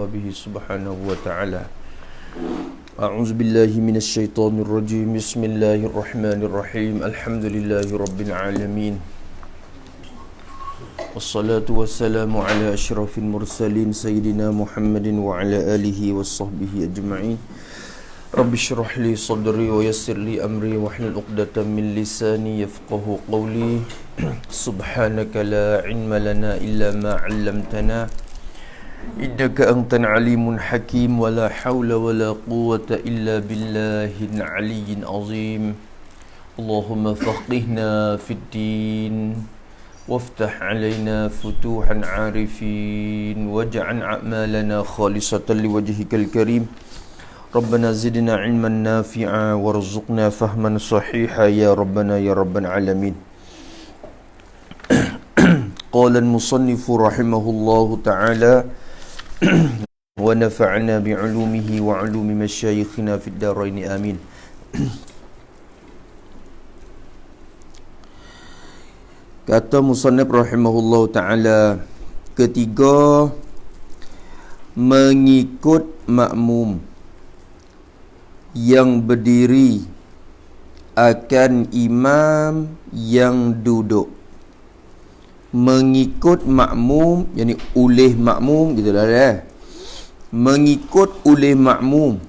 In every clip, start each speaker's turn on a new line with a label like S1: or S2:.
S1: به سبحانه وتعالى. أعوذ بالله من الشيطان الرجيم. بسم الله الرحمن الرحيم. الحمد لله رب العالمين، والصلاة والسلام على أشرف المرسلين سيدنا محمد وعلى آله وصحبه أجمعين. رب اشرح لي صدري ويسر لي أمري واحلل عقدة من لساني يفقه قولي. سبحانك لا علم لنا إلا ما علمتنا إنك أنت العليم الحكيم. ولا حول ولا قوة إلا بالله العلي العظيم. اللهم فقهنا في الدين وافتح علينا فتوح عارفين واجعل أعمالنا خالصة لوجهك الكريم. ربنا زدنا علما نافعا وارزقنا فهما صحيحا يا ربنا يا رب العالمين. قال المصنف رحمه الله تعالى ونفعنا بعلومه وعلوم مشايخنا في الدارين آمين. Kata musannif rahimahullah ta'ala, ketiga, mengikut makmum yang berdiri akan imam yang duduk. Mengikut makmum, yakni oleh makmum, gitulah dah. Mengikut oleh makmum.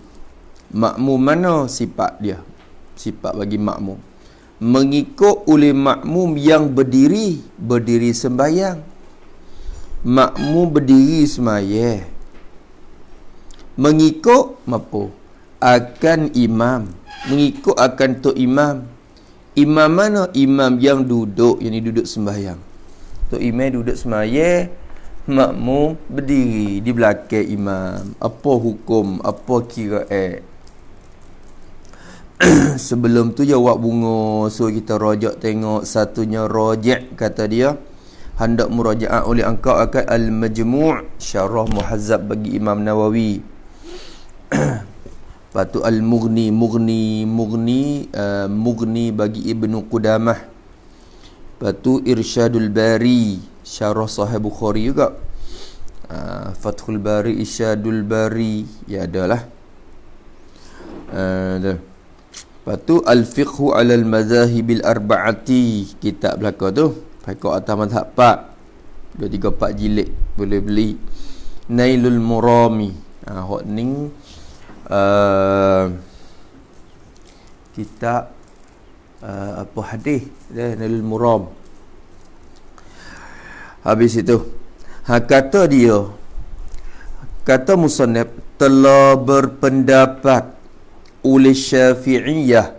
S1: Makmum mana sifat dia? Sifat bagi makmum. Mengikut oleh makmum yang berdiri sembahyang. Makmum berdiri sembahyang. Mengikut apa? Akan imam. Mengikut akan tok imam. Imam mana? Imam yang duduk, yang duduk sembahyang. Tok imam duduk sembahyang, makmum berdiri di belakang imam. Apa hukum? Apa kiraat? Sebelum tu jawab bunga, so kita rajak tengok satunya rajak, kata dia hendak murajaah oleh engkau akan Al-Majmu' Syarah Muhazzab bagi Imam Nawawi. Patu Al-Mughni Mughni bagi Ibnu Qudamah. Patu Irsyadul Bari Syarah Sahih Bukhari juga. Fathul Bari, Irsyadul Bari, ya adalah. Patu Al-Fiqhu 'ala al-Madhahibil Arba'ati, kitab belakang tu. Fiqh atas mazhab 4. 2, 3, 4 jilid boleh beli. Nailul Murami. Hok ning kitab apa hadis dah, Nailul Muram. Habis itu kata dia, kata musannaf, telah berpendapat oleh Syafi'iyah,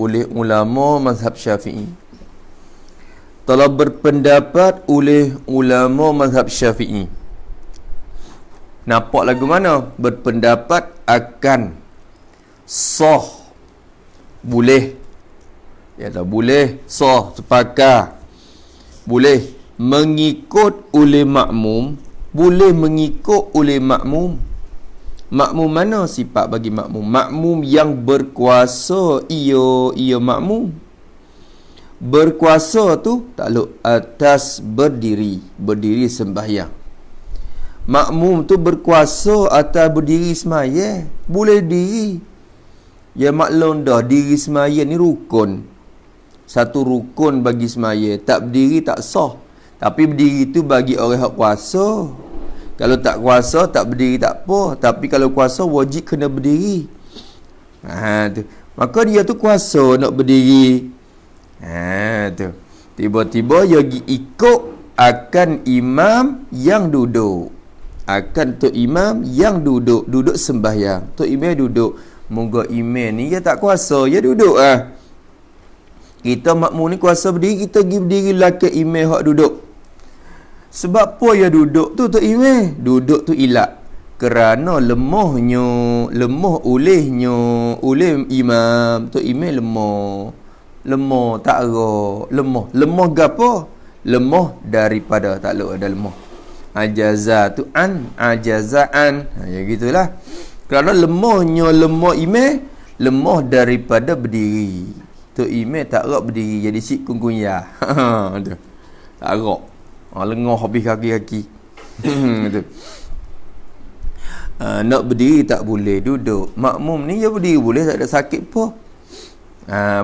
S1: oleh ulama mazhab Syafi'i. Telah berpendapat oleh ulama mazhab Syafi'i. Nampak lagu mana? Berpendapat akan sah, boleh, ya tak boleh, sah, sepakat, boleh mengikut oleh makmum, boleh mengikut oleh makmum. Makmum mana sifat bagi makmum? Makmum yang berkuasa, ia makmum. Berkuasa tu takluk atas berdiri sembahyang. Makmum tu berkuasa atas berdiri sembahyang, boleh diri. Ya maklum dah, diri sembahyang ni rukun. Satu rukun bagi sembahyang. Tak berdiri tak sah. Tapi berdiri tu bagi orang yang kuasa. Kalau tak kuasa, tak berdiri tak apa. Tapi kalau kuasa, wajib kena berdiri. Tu. Maka dia tu kuasa nak berdiri. Tu. Tiba-tiba dia ikut akan imam yang duduk. Akan tok imam yang duduk. Duduk sembahyang. Tok imam duduk. Moga imam ni dia tak kuasa, dia duduk lah. Kita makmum ni kuasa berdiri, kita pergi berdiri belakang imam hak duduk. Sebab apa ya duduk tu tok imam? Duduk tu ilak kerana lemah oleh imam. Tok imam lemah tak ara, lemah gapo? Lemah daripada, tak ada lemah. Ajazaan. Ya gitulah. Kerana lemah imam, lemah daripada berdiri. Tok imam tak rak berdiri, jadi sik kungkunya. Tu. Tak rak. Lengah habis kaki-kaki. Nak berdiri tak boleh, duduk. Makmum ni dia berdiri boleh, tak ada sakit apa.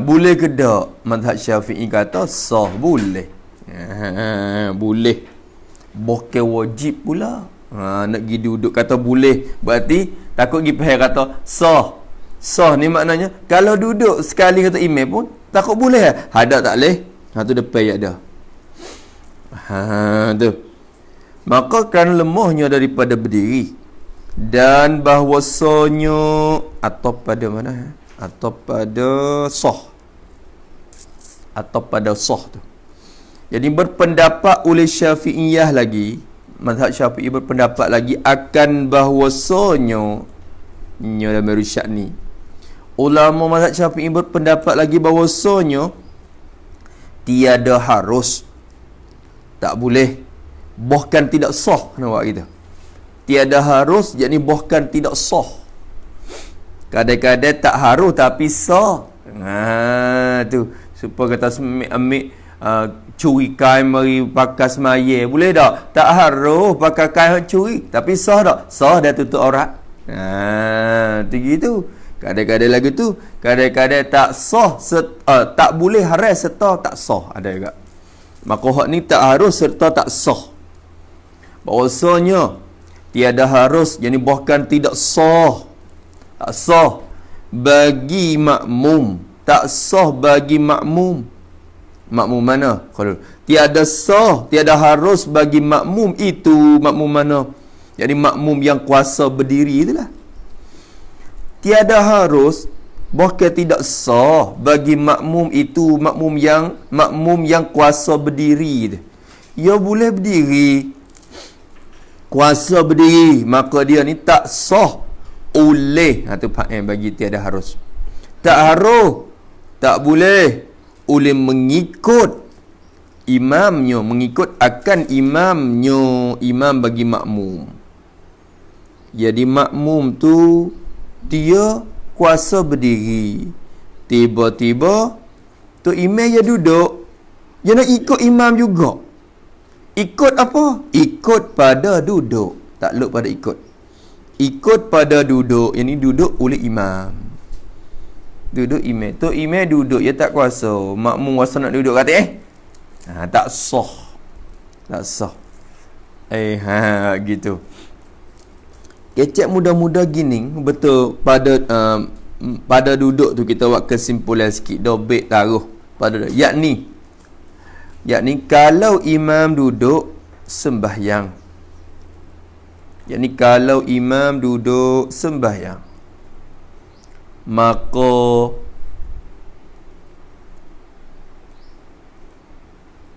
S1: Boleh ke tak? Mazhab Syafi'i kata sah, boleh. Boleh. Bukan wajib pula. Nak pergi duduk kata boleh, berarti takut pergi pahal kata sah. Sah ni maknanya kalau duduk sekali kata imam pun takut boleh. Hadap tak boleh. Tu depan ya dah. Tu. Maka kerana lemahnya daripada berdiri dan bahwasanya atau pada mana? Atau pada sah. Atau pada sah tu. Jadi berpendapat oleh Syafi'iyah lagi, mazhab Syafi'i berpendapat lagi akan bahwasanya dalam Irsyad ni. Ulama mazhab Syafi'i berpendapat lagi bahwasanya tiada harus, tak boleh, bahkan tidak sah nampak kita. Tiada harus, jadi bahkan tidak sah. Kadang-kadang tak harus tapi sah. Tu supaya kata ambil curi kain mari pakai semaya, boleh tak? Tak harus pakai kain curi, tapi sah tak? Sah dah tutup aurat. Tu gitu. Kadang-kadang lagu tu, kadang-kadang tak sah, tak boleh haram serta tak sah, ada juga. Maka hak ni tak harus serta tak sah. Bahawasanya tiada harus, jadi bahkan tidak sah. Tak sah bagi makmum, tak sah bagi makmum. Makmum mana? Kalau tiada sah, tiada harus bagi makmum itu makmum mana? Jadi makmum yang kuasa berdiri itulah. Tiada harus, bahkan tidak sah bagi makmum itu makmum yang kuasa berdiri. Ia boleh berdiri, kuasa berdiri, maka dia ni tak sah oleh. Tu bagi tiada harus. Tak harus, tak boleh oleh mengikut imamnya, mengikut akan imamnya, imam bagi makmum. Jadi makmum tu dia kuasa berdiri, tiba-tiba tu imam dia duduk, dia nak ikut imam juga. Ikut apa? Ikut pada duduk, tak luk pada ikut. Ikut pada duduk, yang ni duduk oleh imam. Duduk imam. Tu imam duduk, dia tak kuasa. Makmum kuasa nak duduk kata tak sah. Tak sah. Gitu. Kecek mudah-mudah gini, betul pada duduk tu kita buat kesimpulan sikit. Dobek taruh pada yakni kalau imam duduk sembahyang. Yakni kalau imam duduk sembahyang, maka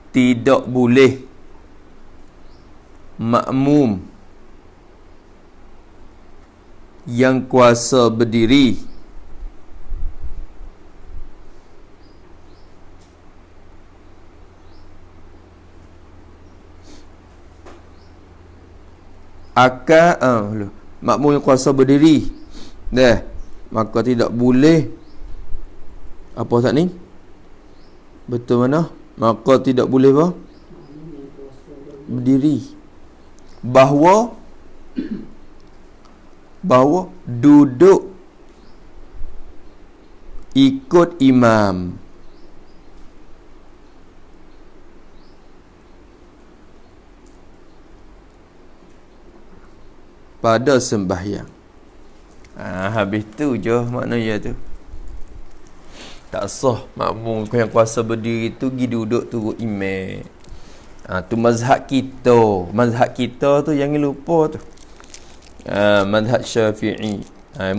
S1: tidak boleh makmum yang kuasa berdiri makmum yang kuasa berdiri maka tidak boleh apa saat ni? Betul mana? Maka tidak boleh apa? Berdiri. Bahawa duduk ikut imam. Pada sembahyang. Habis tu je maknanya tu. Tak sah makmum yang kuasa berdiri tu pergi duduk turut imam. Tu mazhab kita. Mazhab kita tu jangan lupa tu. Mazhab Syafi'i.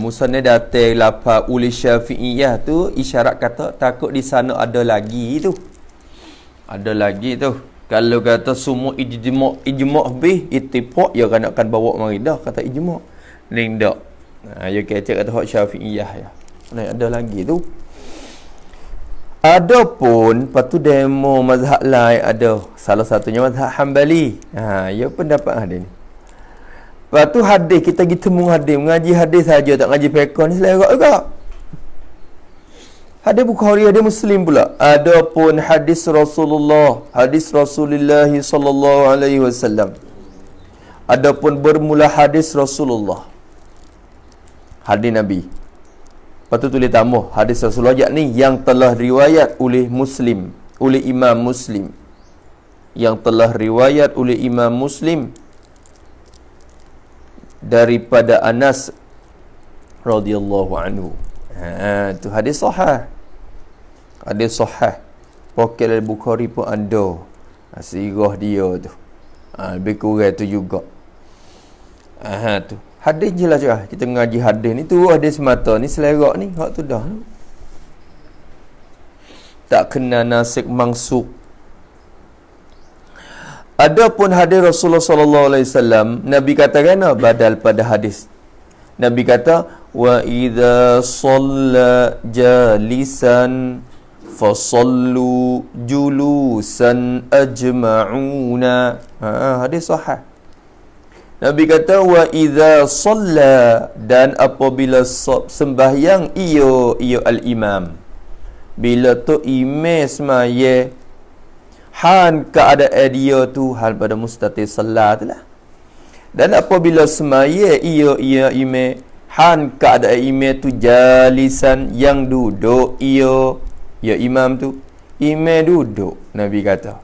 S1: Musa ni datang lapar oleh Syafi'iyah tu isyarat kata takut di sana ada lagi tu. Ada lagi tu. Kalau kata semua ijma' habis, ittifaq ya kan akan bawa mari dah kata ijma'. Ni dak. Ya kecek kata hak Syafi'iyah ya. Ni ada lagi tu. Adapun patu demo mazhab lain ada. Salah satunya mazhab Hanbali. Ya pendapat ada ni. Lepas tu hadis, kita pergi temu hadis, mengaji hadis saja tak ngaji fiqh ni selera juga. Hadis Bukhari, hadis Muslim pula. Adapun hadis Rasulullah sallallahu alaihi wasallam. Adapun bermula hadis Rasulullah hadis Nabi. Lepas tu tulis tambah hadis Rasulullah yakni yang telah riwayat oleh Muslim, oleh Imam Muslim. Yang telah riwayat oleh Imam Muslim daripada Anas radhiyallahu anhu. Tu hadis sahih. Hadis sahih. Pokok Al-Bukhari pun ada. Sirah dia tu. Lebih kurang tu juga. Tu. Hadis je lah cakap. Kita mengaji hadis ni tu hadis semata ni selerak ni. Hak tu dah. Tak kena nasik mangsuk. Adapun hadis Rasulullah sallallahu alaihi wasallam, Nabi katakan badal pada hadis. Nabi kata wa idza shalla jalisan fasallu julusan ajma'una. Hadis sahih. Nabi kata wa idza shalla, dan apabila sembahyang ia al-imam, bila tu imam semaya han keadaan dia tu hal pada mustatir salat lah. Dan apabila semaya ia imam han keadaan imam tu jalisan yang duduk ia imam tu imam duduk. Nabi kata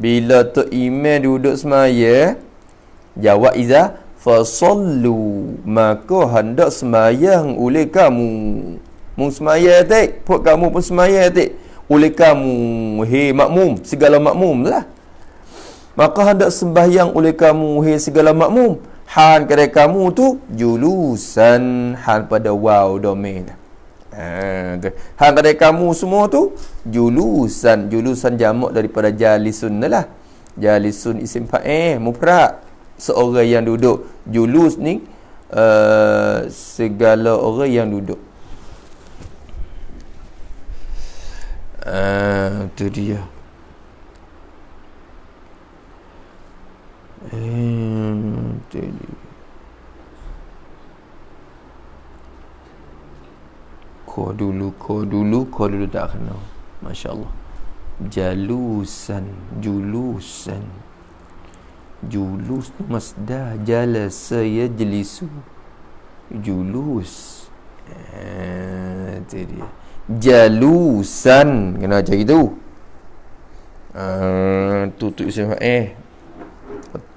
S1: bila tu imam duduk semaya, jawab iza fasallu, maka hendak sembahyang oleh kamu. Mung semaya tak, pun kamu pun semaya tak oleh kamu, hei makmum, segala makmum lah. Maka hendak sembahyang oleh kamu, hei segala makmum, han kedai kamu tu julusan, han pada waw domain. Han kedai kamu semua tu julusan jamak daripada jalisun lah. Jalisun isim fa'il mufrad, seorang yang duduk. Julus ni segala orang yang duduk. Itu dia. Itu dia. Ko dulu tak kena. Masya Allah. Julusan. Julus tu masdar jalasa yajlisu. Julus. Itu dia. Jalusan, kena macam itu. Tutup isim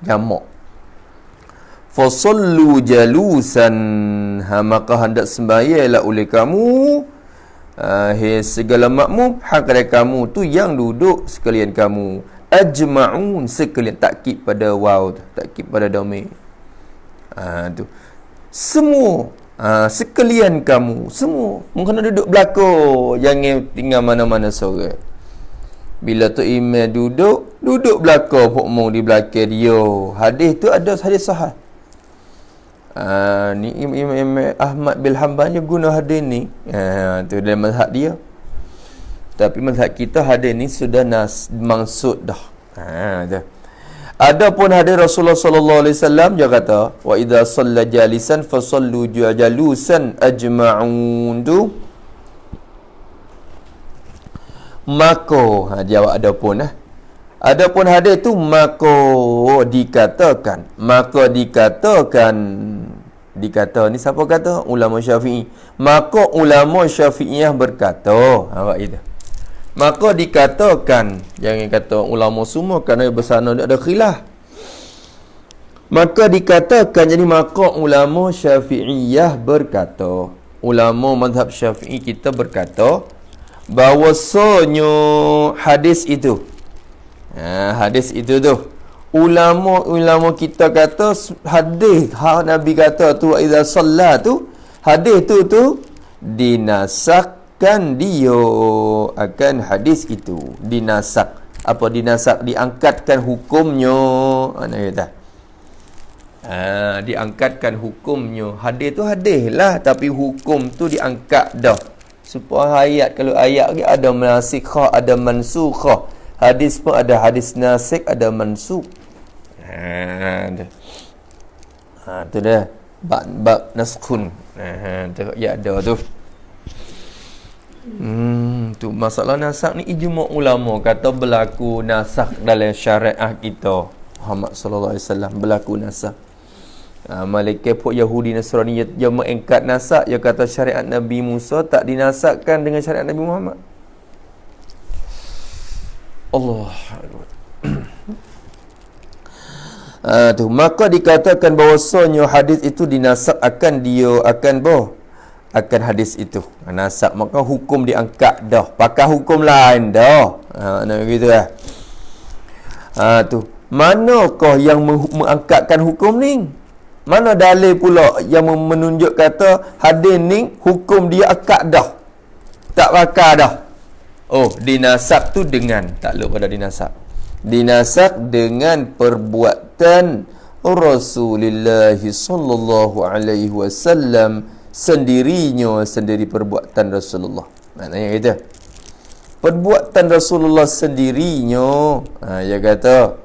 S1: jamak. Fasallu jalusan, maka hendak sembahyanglah oleh kamu, hei segala makmum, hakadai kamu tu yang duduk sekalian kamu. Ajma'un, sekalian, takkid pada waw, takkid pada domain. Tu semua, sekalian kamu semua mungkin duduk belakang, jangan tinggal mana-mana seorang. Bila tu imam duduk belakang, pokmong di belakang dia. Hadis tu ada hadis sahih. Ni Imam Ahmad bin Hanbal je guna hadis ni. Tu dalam mazhab dia. Tapi mazhab kita hadis ni sudah maksud dah. Tu. Adapun hadis Rasulullah sallallahu alaihi wasallam dia kata wa idza shalla jalisan fasallu jalusan ajma'un tu, maka jawab adapun hadis tu maka dikata ni siapa kata? Ulama Syafi'i. Maka ulama Syafi'iyah berkata, awak itu. Maka dikatakan, jangan kata ulama semua kerana bersana ada khilaf. Maka dikatakan, jadi maka ulama Syafi'iyah berkata, ulama mazhab Syafi'i kita berkata bahawasanya hadis itu tu ulama kita kata hadis Nabi kata tu idza shalla tu, hadis tu dinasakkan dia akan hadis itu. Dinasak, apa dinasak? Diangkatkan hukumnya. Ana kata diangkatkan hukumnya. Hadis tu hadis lah, tapi hukum tu diangkat dah. Supaya ayat, kalau ayat ni ada nasikhah, ada mansukhah. Hadis pun ada hadis nasikh, ada mansukh. Tu dah bab naskhun. Tu ya ada tu. Tu masalah nasakh ni ijma' ulama kata berlaku nasakh dalam syariat kita. Muhammad sallallahu alaihi wasallam berlaku nasakh. Malaikat pun Yahudi Nasrani dia mengangkat nasak, dia kata syariat Nabi Musa tak dinasakkan dengan syariat Nabi Muhammad. Allah. Tu maka dikatakan bahawasanya hadis itu dinasak akan akan hadis itu. Nasak maka hukum diangkat dah, pakai hukum lain dah. Nak begitu lah. Tu manakah yang mengangkatkan hukum ni? Mana dalil pula yang menunjuk kata hadis ni hukum dia akad dah, tak pakai dah? Oh, dinasak tu dengan, tak lupa pada dinasak. Dinasak dengan perbuatan Rasulullah sallallahu alaihi wasallam sendirinya, sendiri perbuatan Rasulullah. Maknanya gitu. Perbuatan Rasulullah sendirinya, dia kata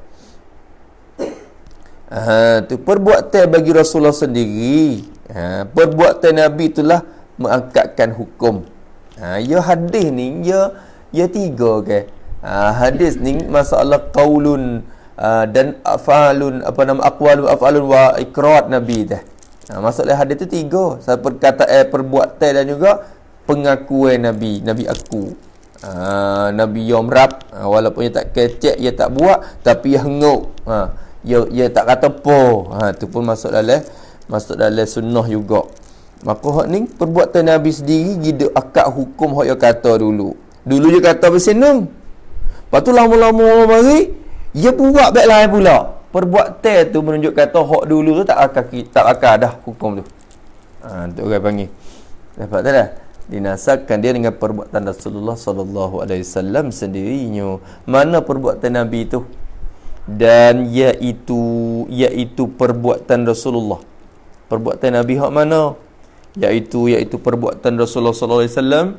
S1: tu perbuatan bagi Rasulullah sendiri. Perbuatan Nabi itulah mengangkatkan hukum. Ya hadis ni ya tiga ke. Hadis ni masalah qaulun dan afalun, aqwalun afalun wa iqrar Nabi dah. Masalah hadis tu tiga. Satu perkataan perbuatan dan juga pengakuan Nabi aku. Nabi yang merap, walaupun dia tak kecek, dia tak buat, tapi dia henguk. Ia tak kata po. Tu pun masuk dalam sunnah juga. Maka hak ni perbuatan Nabi sendiri gida akad hukum hak dia kata dulu. Dulu dia kata bersenang. Lepas tu lama-lama mari dia buat baik lain pula. Perbuatan tu menunjuk kata hak dulu tu tak akad dah hukum tu. Tu orang panggil. Dapat tak dah? Dinasakkan dia dengan perbuatan Rasulullah sallallahu alaihi wasallam sendirinya. Mana perbuatan Nabi tu? Dan iaitu perbuatan Rasulullah. Perbuatan Nabi hak mana? Iaitu perbuatan Rasulullah sallallahu alaihi wasallam.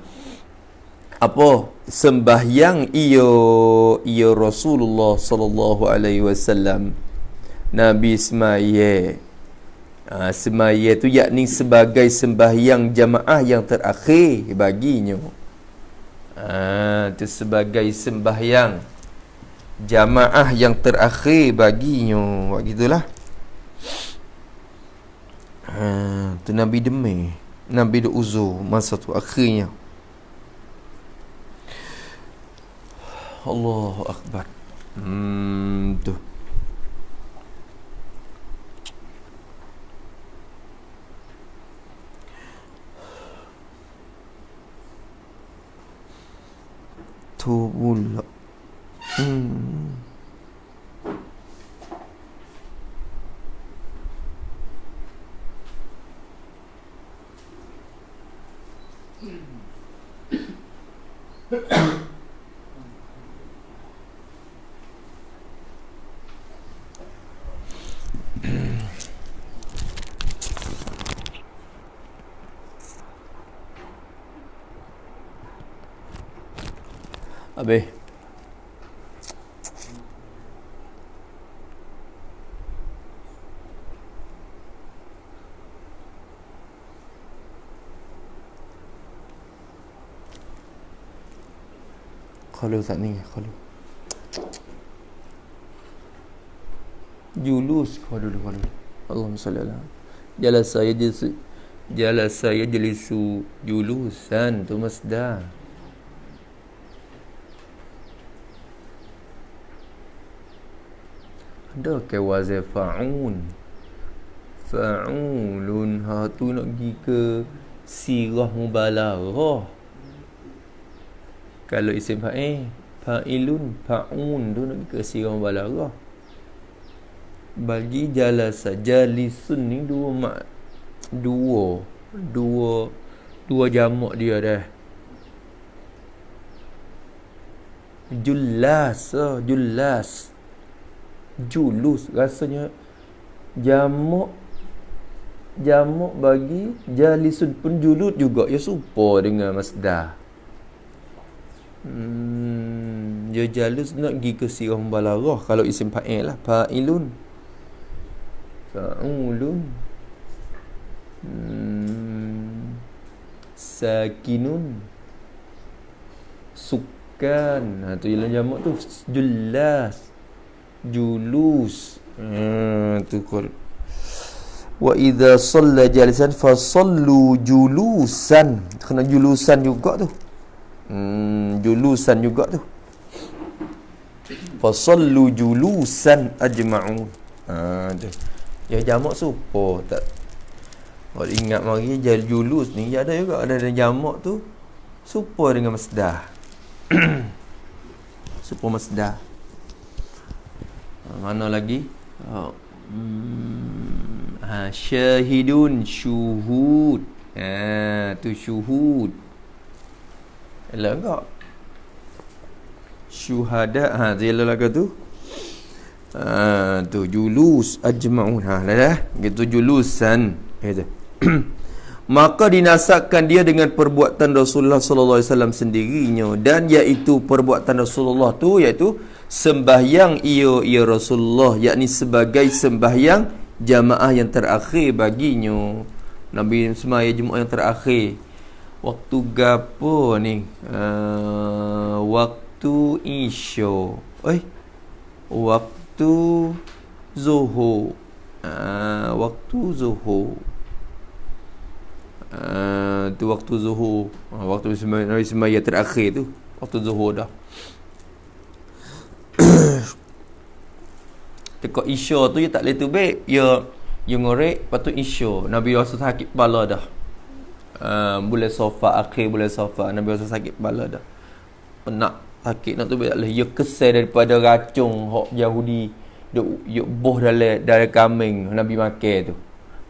S1: Apa? Sembahyang ia Rasulullah sallallahu alaihi wasallam. Nabi semaya. Semaya tu yakni sebagai sembahyang jamaah yang terakhir baginya. Tu sebagai sembahyang jamaah yang terakhir baginya. Buat gitulah. Tu Nabi demam, Nabi duk uzur masa tu akhirnya. Allahu Akbar. Tu pula. Habis. Kalau tak ni, kalau julus kalau Allahumma salli ala jalasa yajlisu julusan tu masdar. Ada ke wazan fa'ulun, tu nak pergi ke sirah mubalaghah. Kalau isim fa'ilun, fa'un tu nak pergi ke sirah mubalaghah. Bagi jalasa jalisun ni dua jamak dia dah. Julus rasanya jamak bagi jalisun pun julud juga, ya serupa dengan masdar. Dia jalus nak pergi ke sirah mubalaghah. Kalau isim fa'il lah, fa'ilun, fa'ulun, sakinun, sukan. Tu ialah jamak tu julus. Tu kol. Wa idza shalla jalisan fa sallu julusan. Kena julusan juga tu. Julusan juga tu. Fa sallu julusan ajma'un. Tu. Ya jamak supo tak. Kalau ingat mari julus ni ada juga ada jamak tu supo dengan masdar. Supo masdar. Mana lagi? Syahidun syuhud. Tu syuhud. Elok enggak? Syuhada. Dia lagu tu. Tu julus ajma'un. Dah. Gitu julusan. Gitu. Maka dinasakkan dia dengan perbuatan Rasulullah sallallahu alaihi wasallam sendirinya, dan iaitu perbuatan Rasulullah tu iaitu sembahyang ia Rasulullah, yakni sebagai sembahyang jamaah yang terakhir baginya. Nabi sembahyang Jumaat yang terakhir. Waktu gapo ni? Waktu isya. Waktu zuhur. Waktu zuhur. Tu waktu zuhur. Waktu Nabi sembahyang terakhir tu. Waktu zuhur dah. Tekak isya tu dia tak boleh tu baik. Ya ngorek, lepas tu isya. Nabi rasa sakit kepala dah. Bulan Safar, akhir bulan Safar, Nabi rasa sakit kepala dah. Nak sakit nak tu baik tak boleh. Ya kesal daripada racun hok Yahudi. Dia boh dalam kambing Nabi makan tu.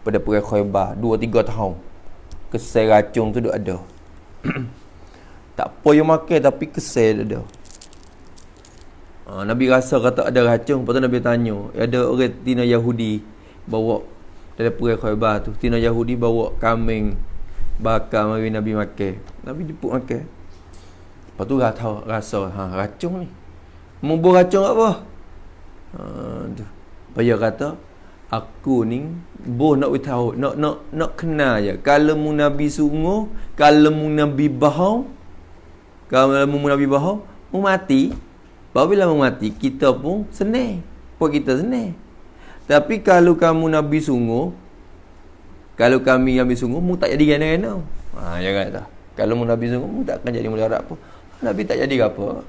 S1: Pada perang Khaybar 2-3 tahun. Kesal racun tu ada. Tak apa yang makan tapi kesal ada. Nabi rasa kata ada racun. Lepas tu Nabi tanya, ada orang tina Yahudi bawa dalam perang Khaybar tu, tina Yahudi bawa kambing bakar mari Nabi makan. Nabi jemput makan. Lepas tu rasa racun ni. Membuh racun apa? Tu. Payah kata aku ni nak tahu, nak kenal je. Kalau mu Nabi sungguh, kalau mu Nabi bohong, mu mati. Apabila mu mati, kita pun senang. Buat kita senang. Tapi kalau kamu Nabi sungguh, kalau kami Nabi sungguh, mu tak jadi gana-gana. Ya kata. Kalau mu Nabi sungguh, mu tak akan jadi mudarat apa. Nabi tak jadi apa.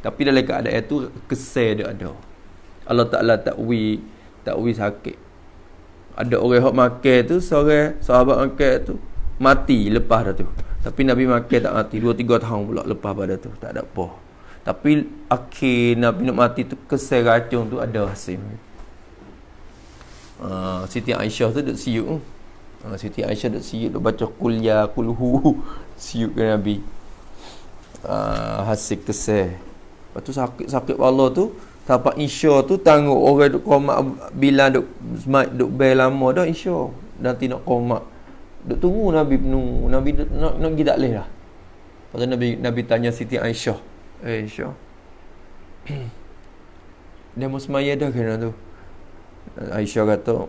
S1: Tapi dalam keadaan itu kesal dia ada. Allah Ta'ala takwi sakit. Ada orang yang makan tu, seorang sahabat makan tu mati lepas dah tu. Tapi Nabi makan tak mati, 2-3 tahun pula lepas pada tu, tak ada apa. Tapi akhir Nabi nak mati tu, kesal racun tu ada hasil. Siti Aisyah tu duk siuk. Siti Aisyah duk siuk, duk baca qul hu siuk ke Nabi. Hasil kesal. Lepas tu sakit kepala tu, sampai isya tu tangguh orang duk qomat bila duk bel lama dah isya. Nanti nak qomat. Duk tunggu Nabi penuh. Nabi nak pergi tak leh dah. Lepas tu Nabi tanya Siti Aisyah. Aisyah. Dia mau semaya dah kena tu. Aisyah kata,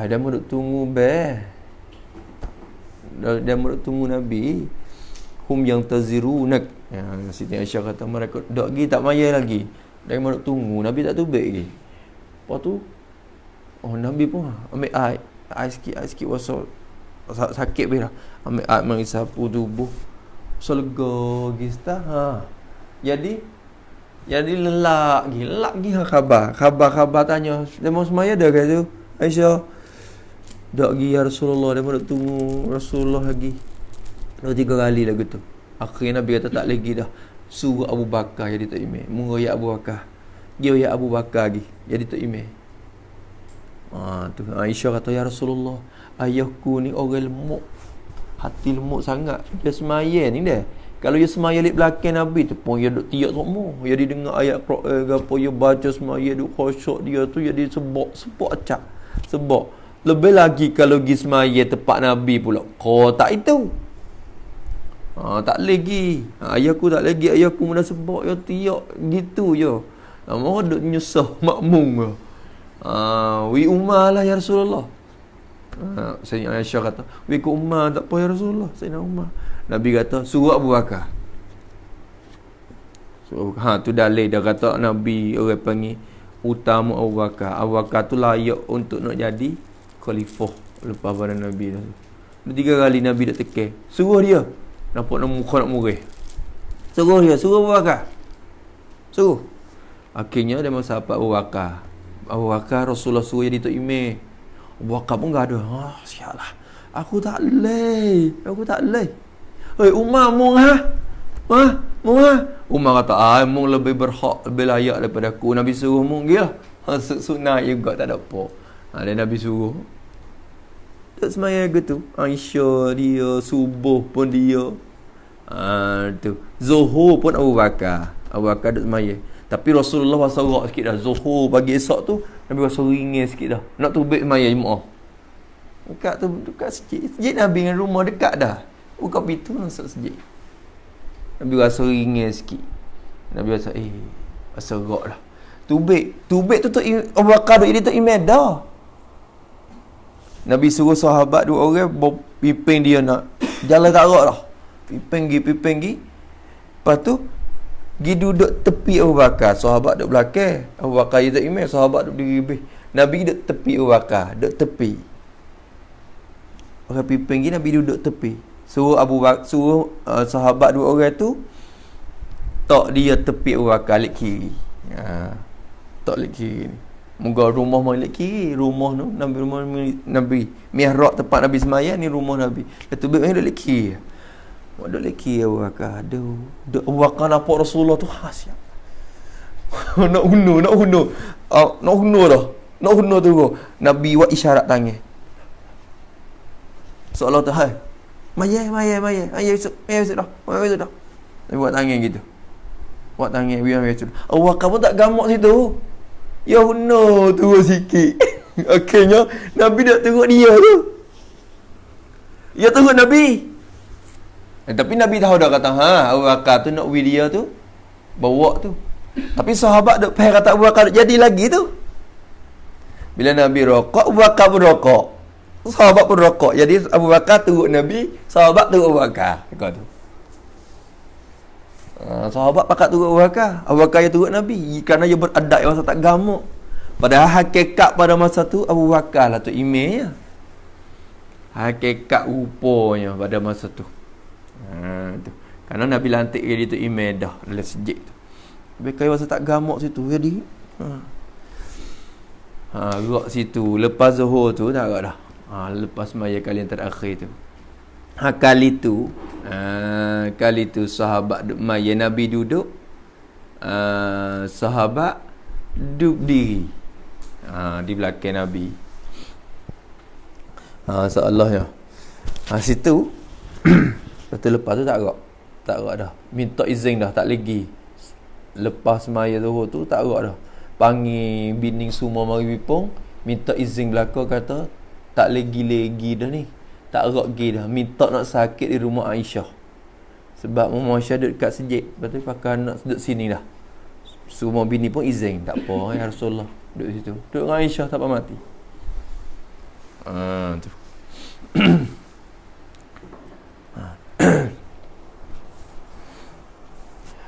S1: dia mau duk tunggu bel. Dia mau duk tunggu Nabi. Hum yang tazirunak. Siti Aisyah kata, mereka duk pergi tak maya lagi. Dia mau tunggu, Nabi tak tubik lagi. Lepas tu Nabi pun ambil air sikit wasal sakit dah. Ambil air mari sapu tubuh. Lega gista. Jadi lelak lagi khabar tanya, dia mau semaya dah ke tu? Aisyah dak pergi ya Rasulullah, dia mau tunggu Rasulullah lagi 2-3 kali lagu tu. Akhirnya Nabi kata tak lagi dah. Suruh Abu Bakar jadi Tok Imam. Murah Abu Bakar. Dia Abu Bakar lagi jadi Tok Imam. Tu Aisyah kata, ya Rasulullah, ayahku ni orang lemuk. Hati lemuk sangat. Dia semaya ni dah. Kalau dia semaya di belakang Nabi tu pun dia duk tiak semua. Dia dengar ayat Quran gapo, dia baca semaya duk khusyuk dia tu jadi sebab acak. Sebab lebih lagi kalau pergi semaya tempat Nabi pula. Kau tak itu. Tak lagi. Ayahku tak lagi. Ayahku mudah sebab ya tiak gitu je. Mau duk nyusah makmum ke. Wi Umar lah ya Rasulullah. Sayyidina Aisyah kata, wi ku Umar tak apa ya Rasulullah. Sayyidina Umar. Nabi kata, suruh Abu Bakar. Tu dalil dia kata Nabi orang panggil utama Abu Bakar. Abu Bakar tu layak untuk nak jadi khalifah lepas pada Nabi tu. 3 kali Nabi dak tekeh. Suruh dia. Nampak nak muka nak murih. Suruh dia, suruh Abu Bakar. Suruh. Akhirnya dia masa apa Abu Bakar. Abu Bakar Rasulullah suruh jadi tok imam. Abu Bakar pun gaduh. Siaplah. Aku tak leh. Umar mung mung Umar kata, mung lebih berhak, lebih layak daripada aku. Nabi suruh mung gila. Sunnah juga tak ada apa. Dan Nabi suruh. Tak semaya gitu. Aisyah dia, subuh pun dia. Tu. Zuhur pun Abu Bakar. Abu Bakar tak semaya. Tapi Rasulullah wasarak sikit dah. Zuhur pagi esok tu Nabi wasarak ringin sikit dah. Nak tubik semaya jemaah. Dekat masjid Nabi dengan rumah dekat dah. Buka pintu masuk masjid. Nabi rasa ringin sikit. Nabi rasa wasarak lah. Tubik tu Abu Bakar duk jadi tok imam dah. Nabi suruh sahabat 2 orang pimpin dia nak jalan tarak dah. Pimpin gi. Lepas tu gi duduk tepi Abu Bakar. Sahabat duduk belakang. Abu Bakar jadi imam, sahabat duduk diri lebih. Nabi duduk tepi Abu Bakar, duduk tepi. Orang pimpin gi, Nabi duduk tepi. Suruh sahabat 2 orang tu tok dia tepi Abu Bakar lek kiri. Tok lek kiri ni. Moga rumah mai lek kiri, rumah tu Nabi. Mihrab tempat Nabi sembahyang ni rumah Nabi. Lepas tu duduk lek kiri. Duduk lek kiri Abu Bakar. Aduh. Abu Bakar nampak Rasulullah tu siap. Nak hunur dah. Nak hunur tu. Nabi buat isyarat tangan. Seolah tu hai. Maya. Ayo esok dah. Nabi buat tangan gitu. Buat tangan biar esok. Abu Bakar pun tak gamuk situ. Ya hunur tu sikit. Akhirnya Nabi nak tengok dia tu. Ya tengok Nabi. Tapi Nabi tahu dah kata, Abu Bakar tu nak video tu bawa tu. Tapi sahabat duk faham kata Abu Bakar jadi lagi tu. Bila Nabi rokok, Abu Bakar pun rokok. Sahabat pun rokok. Jadi Abu Bakar turut Nabi, sahabat turut Abu Bakar. Kau tu. Sahabat pakat turut Abu Bakar. Abu Bakar yang turut Nabi kerana dia beradab masa tak gamuk. Padahal hakikat pada masa tu Abu Bakar lah tu imamnya. Hakikat rupanya pada masa tu. Tu. Kerana Nabi lantik dia tu imam dah dalam masjid tu. Tapi kalau masa tak gamuk situ jadi gerak situ lepas zuhur tu tak agak dah. Lepas maya kali yang terakhir tu. Kali tu sahabat maya Nabi duduk. Sahabat duduk diri. Di belakang Nabi. Seolah ya. Situ lepas tu tak agak dah. Minta izin dah tak lagi. Lepas maya zuhur tu tak agak dah. Panggil bini semua mari bipong, minta izin belaka kata tak lagi dah ni. Tak agak lagi dah. Minta nak sakit di rumah Aisyah. Sebab Mama Aisyah duduk dekat masjid. Lepas tu pakai nak duduk sini dah. Semua bini pun izin. Tak apa ya Rasulullah. Duduk situ. Duduk dengan Aisyah tak apa mati. Tu.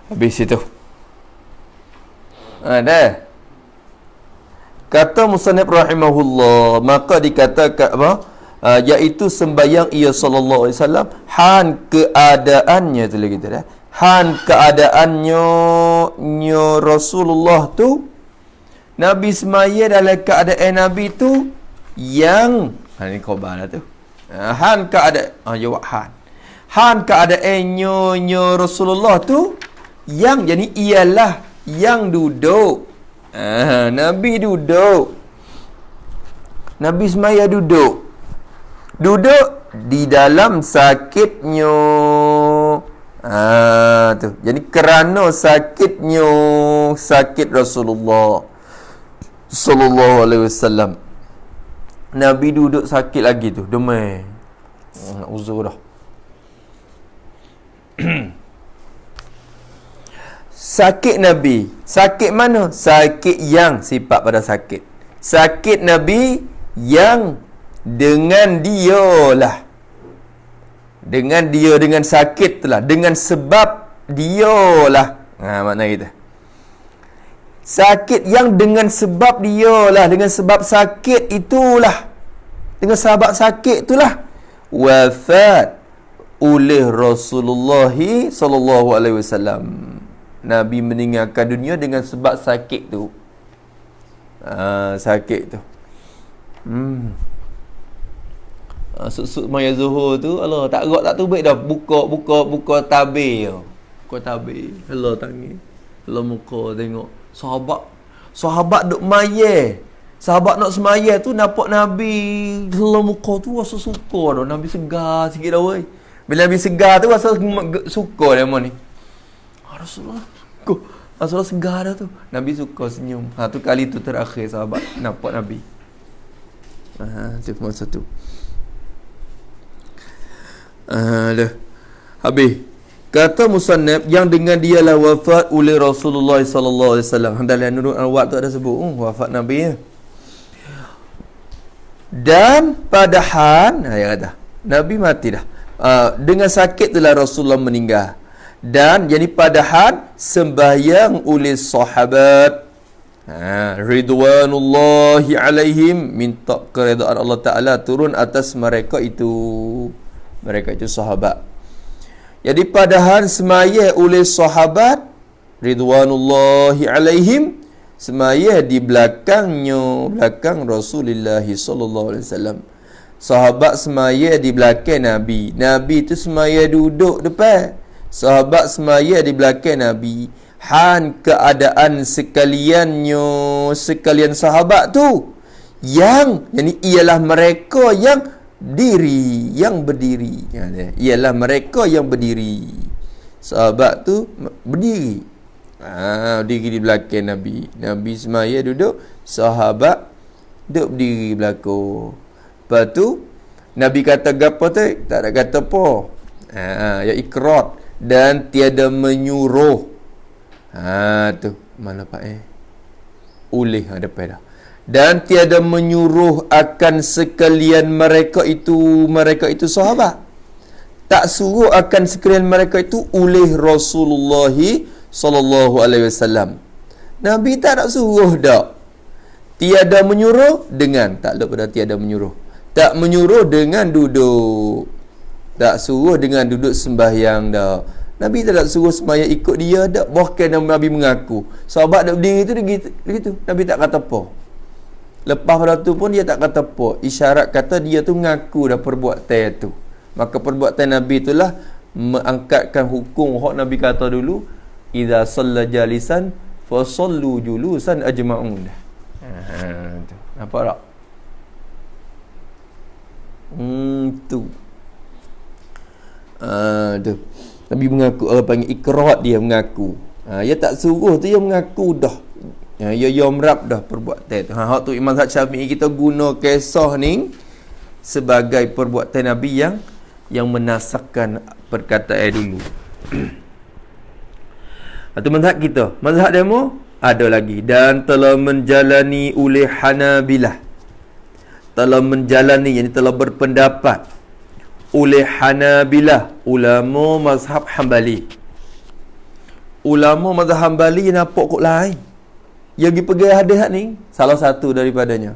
S1: Habis itu. Dah. Kata musannif rahimahullah, maka dikatakan apa? Iaitu sembahyang ia sallallahu alaihi wasallam han keadaannya tu lagi tu dah. Han keadaannya Rasulullah tu Nabi semaya dalam keadaan Nabi tu yang ni khabar lah tu. Han keadaan jawab han. Han keadaannya Rasulullah tu yang jadi ialah yang duduk. Nabi duduk. Nabi semaya duduk di dalam sakitnya. Tu. Jadi kerana sakitnya sakit Rasulullah sallallahu alaihi wasallam. Nabi duduk sakit lagi tu, demam. Uzur dah. Sakit Nabi. Sakit mana? Sakit yang sifat pada sakit. Sakit Nabi yang dengan dialah. Dengan sakit tu lah. Dengan sebab dialah. Makna kita. Sakit yang dengan sebab dialah. Dengan sebab sakit itulah. dengan sahabat sakit itulah wafat oleh Rasulullah sallallahu alaihi wasallam. Nabi meninggalkan dunia dengan sebab sakit tu. Sakit tu. Suk maya Zuhur tu, Allah tak gerak tak tubik dah, buka tabir. Buka tabir. Allah tangi. Allah muka tengok sahabat duk maya. Sahabat nak semaya tu nampak Nabi Allah muka tu rasa suka dah. Nabi segar sikit dah weh. Bila Nabi segar tu rasa suka dia ni. Rasulullah segar dah tu. Nabi suka senyum. Tu kali tu terakhir sahabat nampak Nabi. Tu masa tu. Dah. Habis. Kata musannaf yang dengan dialah wafat oleh Rasulullah sallallahu alaihi wasallam. Hendalah Nurul Anwar tu ada sebut wafat Nabi ya. Dan padahal dia kata Nabi mati dah. Dengan sakit itulah Rasulullah meninggal. Dan jadi padahal sembahyang oleh sahabat ridwanullahi alaihim, minta keredaan Allah Ta'ala turun atas mereka itu. Mereka itu sahabat. Jadi padahal semaya oleh sahabat ridwanullahi alaihim, semaya di belakang Rasulullah sallallahu alaihi wasallam. Sahabat semaya di belakang Nabi. Nabi tu semaya duduk depan. Sahabat semaya di belakang Nabi. Keadaan sekalian sahabat tu yang ialah mereka yang berdiri. Ialah mereka yang berdiri. Sahabat tu berdiri. Berdiri di belakang Nabi. Nabi semaya duduk, sahabat duduk berdiri belakang. Lepas tu Nabi kata gapo tu? Tak ada kata apa. Ya ikrar dan tiada menyuruh. Tu mana pak oleh depan dah. Dan tiada menyuruh akan sekalian mereka itu sahabat. Tak suruh akan sekalian mereka itu oleh Rasulullah sallallahu alaihi wasallam. Nabi tak nak suruh dak. Tiada menyuruh dengan takluk pada tiada menyuruh. Tak menyuruh dengan duduk. Tak suruh dengan duduk sembahyang dak. Nabi tak nak suruh sembahyang ikut dia dak. Bahkan Nabi mengaku sahabat dak berdiri tu begitu. Nabi tak kata apa. Lepas pada tu pun dia tak kata apa. Isyarat kata dia tu ngaku dah perbuatan tu. Maka perbuatan Nabi itulah mengangkatkan hukum hak Nabi kata dulu, idza shalla jalisan fa sallu julusan ajma'un. Tu. Nampak tak? Tu. Tu. Nabi mengaku, orang panggil ikrar, dia mengaku. Dia tak suruh tu, dia mengaku dah. Ya yomrab dah perbuatan tu. Hak tu Imam Syafi'i kita guna kisah ni sebagai perbuatan Nabi yang menasakkan perkataan dulu. Itu mazhab kita. Mazhab demo ada lagi. Dan telah menjalani oleh Hanabilah. Telah menjalani, yang telah berpendapat oleh Hanabilah, ulama mazhab Hambali. Ulama mazhab Hambali nampak kok lain. Yang pergi pegang hadis ni, salah satu daripadanya.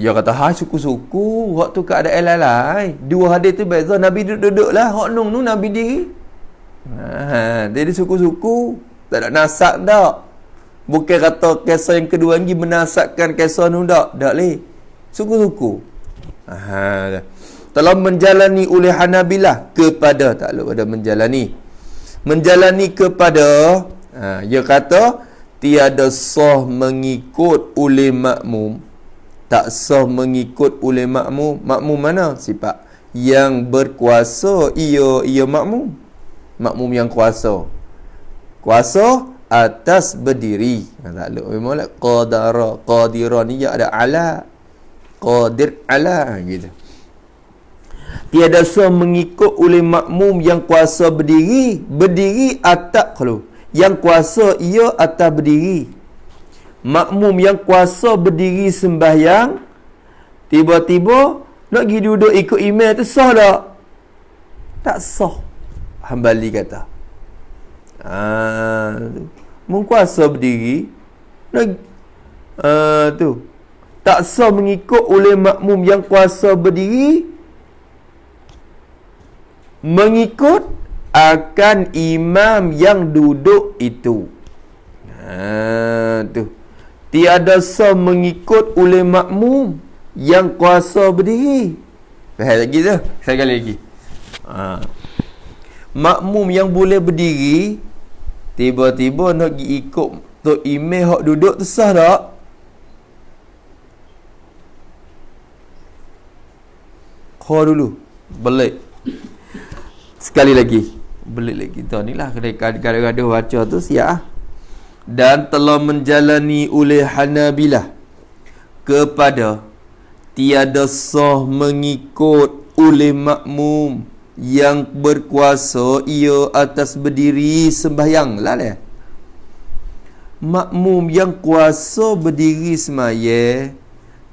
S1: Dia kata, suku-suku, waktu keadaan lain. Dua hadis tu beza, Nabi duduk lah. Hak nung Nabi diri. Jadi suku-suku, tak ada nasak tak. Bukan kata kisah yang kedua lagi menasakkan kisah nu tak. Tak boleh. Suku-suku. Telah menjalani oleh Hanabilah kepada, tak lupa ada menjalani. Menjalani kepada, dia kata, tiada sah mengikut oleh makmum. Tak sah mengikut oleh makmum. Makmum mana? Sifat yang berkuasa, ia makmum. Makmum yang kuasa. Kuasa atas berdiri. Tak lupa memanglah qadira ni ya ada ala. Qadir ala gitu. Tiada sah mengikut oleh makmum yang kuasa berdiri atas kalau yang kuasa ia atas berdiri. Makmum yang kuasa berdiri sembahyang, tiba-tiba nak pergi duduk ikut imam tu sah tak? Tak sah. Hambali kata. Mengkuasa berdiri nak tu tak sah mengikut oleh makmum yang kuasa berdiri, mengikut akan imam yang duduk itu. Tu. Tiada sah mengikut oleh makmum yang kuasa berdiri. Faham lagi tu? Sekali lagi. Makmum yang boleh berdiri, tiba-tiba nak pergi ikut tok imam hak duduk tu sah tak? Kau dulu. Belik. Sekali lagi. Belik lagi. Tahu ni lah. Kadang-kadang baca tu siap. Dan telah menjalani oleh Hanabilah kepada tiada sah mengikut oleh makmum yang berkuasa ia atas berdiri sembahyang lah. Makmum yang kuasa berdiri semaya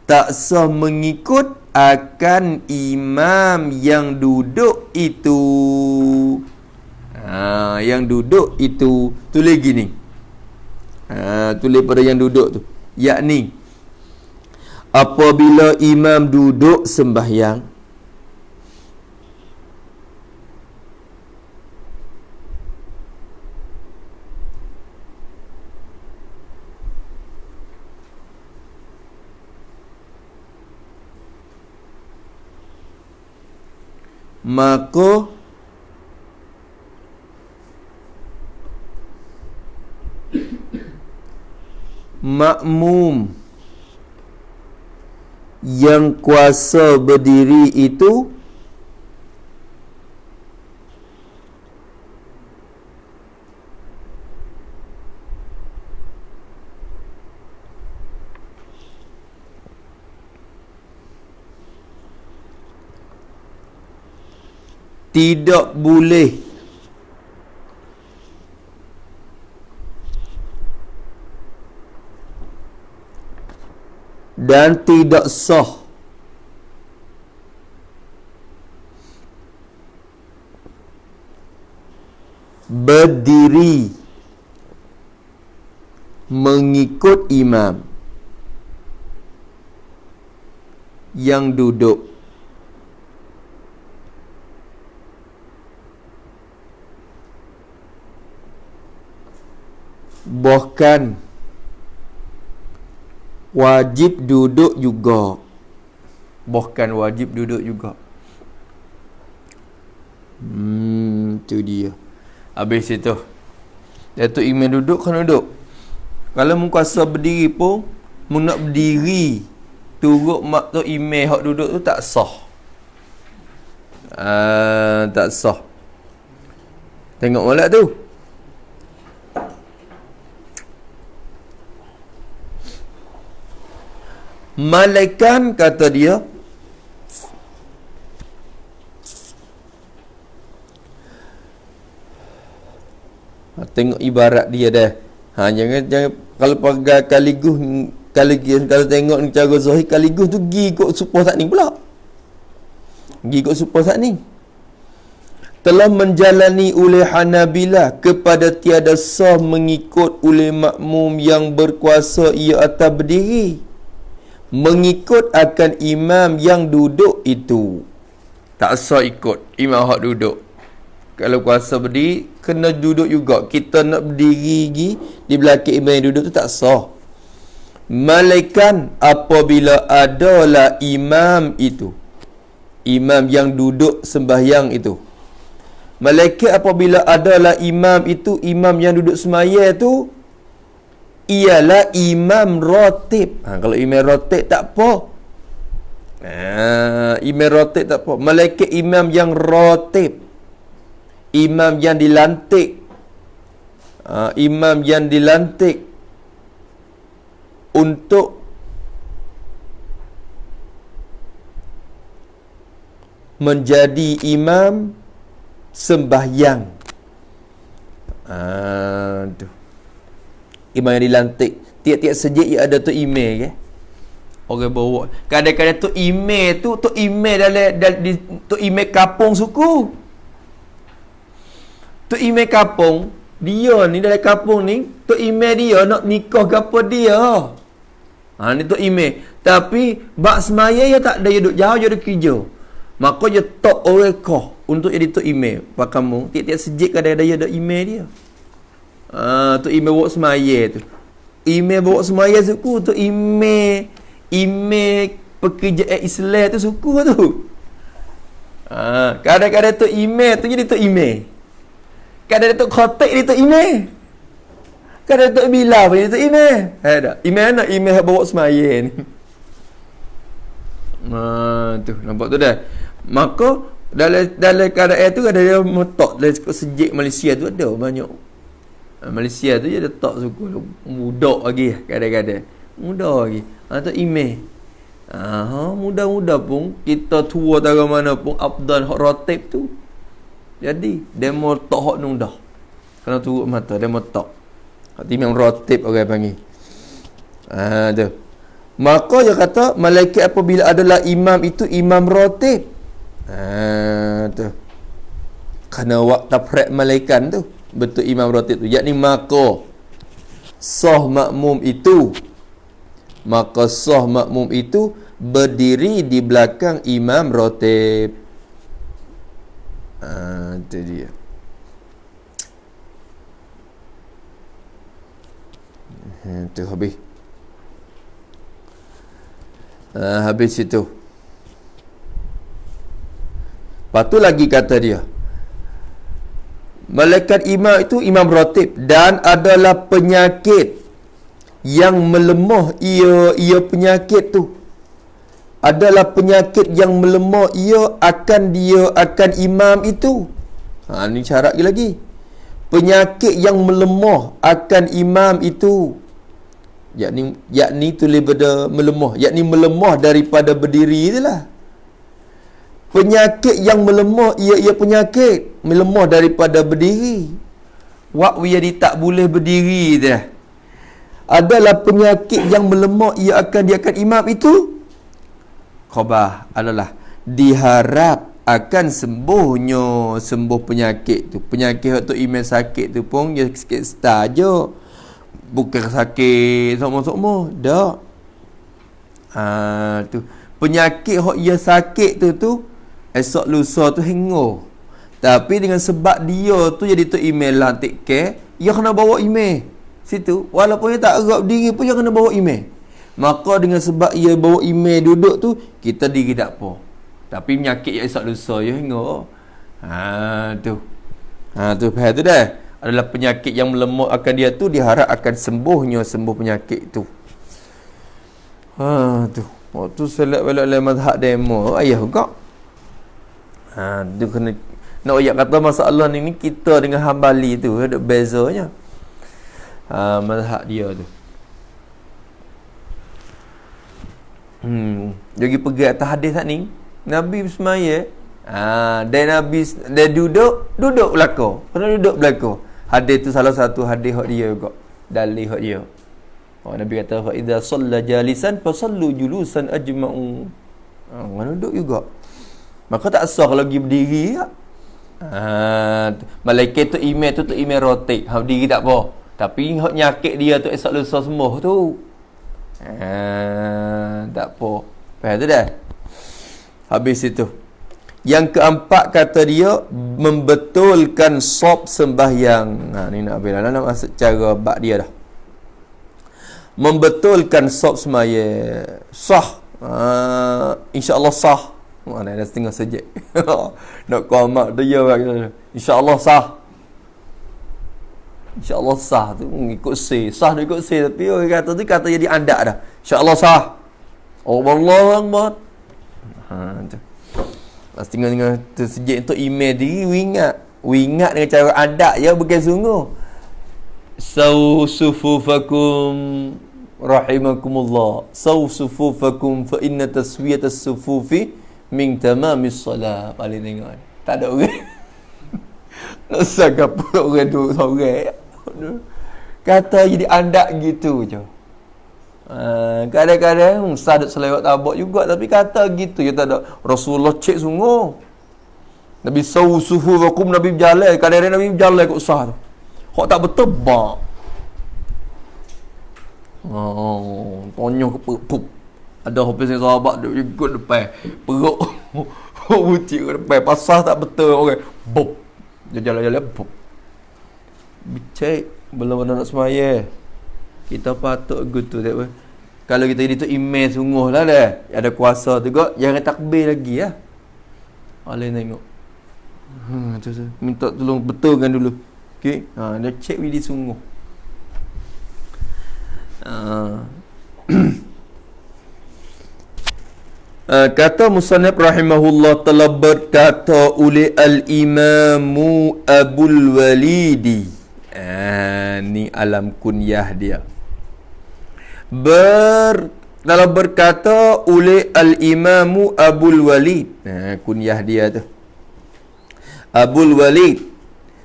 S1: tak sah mengikut akan imam yang duduk itu. Yang duduk itu tulis gini. Tulis pada yang duduk tu, yakni apabila imam duduk sembahyang, maka makmum yang kuasa berdiri itu tidak boleh dan tidak sah berdiri mengikut imam yang duduk bahkan wajib duduk juga. Bahkan wajib duduk juga. Tu dia. Habis itu. Datuk imam duduk kan duduk. Kalau mengkuasa berdiri pun, nak berdiri turut mak tu imam hak duduk tu tak sah. Tak sah. Tengok molek tu. Malaikan kata dia tengok ibarat dia dah. Jangan kalau pakai kaligus kalau tengok ni cara zahir kaligus tu gi ikut supah tak ni pula. Gi ikut supah tak ni. Telah menjalani oleh Hanabilah kepada tiada sah mengikut oleh makmum yang berkuasa ia atas berdiri, mengikut akan imam yang duduk itu. Tak sah ikut imam hak duduk. Kalau kuasa berdiri, kena duduk juga. Kita nak berdiri lagi di belakang imam yang duduk tu tak sah. Malaikan apabila adalah imam itu, imam yang duduk sembahyang itu. Malaikat apabila adalah imam itu, imam yang duduk semaya tu ialah imam ratib. Kalau imam ratib tak apa. Imam ratib tak apa. Malaikat imam yang ratib, imam yang dilantik, imam yang dilantik untuk menjadi imam sembahyang. Imam yang dilantik. Tiap-tiap sejid ia ada tu imam ke? Orang bawa. Kadang-kadang tu imam tu dalam tu imam kampung suku. Tu imam kampung, dia ni dalam kampung ni, tu imam dia nak nikah ke apa dia. Ni tu imam. Tapi bak semaya ya tak ada, ya duduk jauh, ya duduk kerja. Maka dia tok orang kau untuk jadi tok email. Pak kamu tiap-tiap sejik kadang-kadang dia ada email dia. Tu email bawa semaya tu. Email bawa semaya suku tu, email pekerjaan Islam tu suku tu. Kadang-kadang tu email tu jadi tu email. Kadang-kadang tu khotik dia tu email. Kadang-kadang tu bila pun dia tu email. Ada. Email nak email bawa semaya ni. Tu nampak tu dah. Maka dalam keadaan tu ada dia metok dari sejik Malaysia tu ada banyak. Malaysia tu je letak suku muda lagi kadang-kadang. Muda lagi. Tu email. Muda-muda pun kita tua tak mana pun afdal hak rotib tu. Jadi demo tok hak nun dah. Kena turut mata demo tok. Hak timang rotib orang panggil. Tu. Maka dia kata malaikat apabila adalah imam itu imam rotib. Tu. Kerana waktu tafrek malaikat tu betul imam rotib tu, yakni maka sah makmum itu berdiri di belakang imam rotib. Itu dia. Itu habis. Habis itu. Lepas tu lagi kata dia, malaikat imam itu imam rotib dan adalah penyakit yang melemah ia penyakit tu adalah penyakit yang melemah ia akan imam itu. Ni syarat lagi. Penyakit yang melemah akan imam itu. Yakni tu daripada melemah, yakni melemah daripada berdiri itulah. Penyakit yang melemah ia penyakit melemah daripada berdiri. Wak jadi tak boleh berdiri dah. Adalah penyakit yang melemah ia akan imam itu. Khabar adalah diharap akan sembuh penyakit tu. Penyakit tu email sakit tu pun dia sikit start je. Bukan sakit semua dak. Tu penyakit hok ia sakit tu esok lusa tu hengo. Tapi dengan sebab dia tu jadi tu email lah take care, dia kena bawa email situ. Walaupun dia tak agak diri pun dia kena bawa email. Maka dengan sebab ia bawa email duduk tu, kita diri tak apa. Tapi penyakit yang esok lusa ya hengo. Tu. Tu faham tu dah. Adalah penyakit yang melemah akan dia tu, diharap akan sembuh penyakit tu. Tu. Waktu solat balik dalam mazhab demo ayah juga. Dia kena nak ayat kata masalah ni kita dengan Hambali tu ada bezanya. Mazhab dia tu. Jadi pergi atas hadis tak ni, Nabi bersemaya. Dan Nabi dia duduk belakang. Kena duduk belakang. Hadis tu salah satu hadis hak dia juga. Dalil hak dia. Nabi kata fa idza shalla jalisan fa sallu julusan ajma'u. Kena duduk juga. Maka tak sah kalau pergi berdiri ya. Malaikat tu email tu email rotik. Hak berdiri tak apa. Tapi hak nyakit dia tu esok lusa sembuh tu. Tak apa. Faham tu dah? Habis itu. Yang keempat kata dia membetulkan sop sembahyang. Ni nak bila nak masuk cara bab dia dah. Membetulkan sop sembahyang. Sah. Insya-Allah sah. Mana dah setengah sejak. Nak qamat dia insya-Allah sah. InsyaAllah sah tu ikut C. Sah dia ikut C. Tapi orang kata tu kata jadi andak dah. InsyaAllah sah. Allahu Akbar. Tu. Lepas tengah-tengah tersejik untuk email diri, wingat dengan cara adat ya, bukan sungguh. Sufufakum rahimakumullah. Sufufakum fa inna taswiyatas sufufi min tamamis salat. Paling tengok. Tak ada orang. Nak sagap orang duduk seorang. Kata jadi adat gitu je. Kadang-kadang sadut selewat tabak juga, tapi kata gitu ya tak ada. Rasulullah cek sungguh. Nabi sufu wakum, Nabi berjalan. Kadang-kadang Nabi berjalan kat usah tu. Hak tak betul bak. Tonyok ke pup. Ada hafiz sahabat duk ikut depan. Perut bucik kat depan. Pasal tak betul orang. Bop. Dia jalan-jalan bop. Bicik belum nak semaya. Kita patut gitu tak apa. Kalau kita jadi tu email sungguh lah dah. Ada kuasa tu kok. Jangan takbir lagi lah. Alih tengok. Tu. Minta tolong betulkan dulu. Okey. Dia cek widi sungguh. Kata musannif rahimahullah telah berkata oleh al-imamu Abul Walidi. Ni alam kunyah dia. Telah berkata oleh al-imamu Abul Walid. Kunyah dia tu. Abul Walid.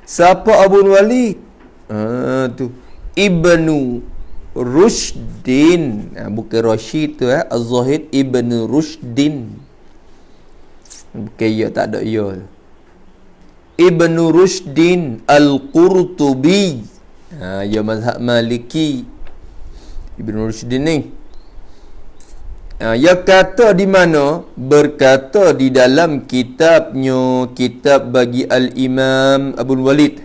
S1: Siapa Abul Walid? Tu Ibnu Rushdin. Bukan Rashid tu Az-Zahid Ibnu Rushdin. Bukan ya, tak ada ya. Ibnu Rushdin Al-Qurtubi. Ya mazhab Maliki. Ibnu Rushdin ni. Ya kata di mana? Berkata di dalam kitabnya, kitab bagi Al-Imam Abul Walid.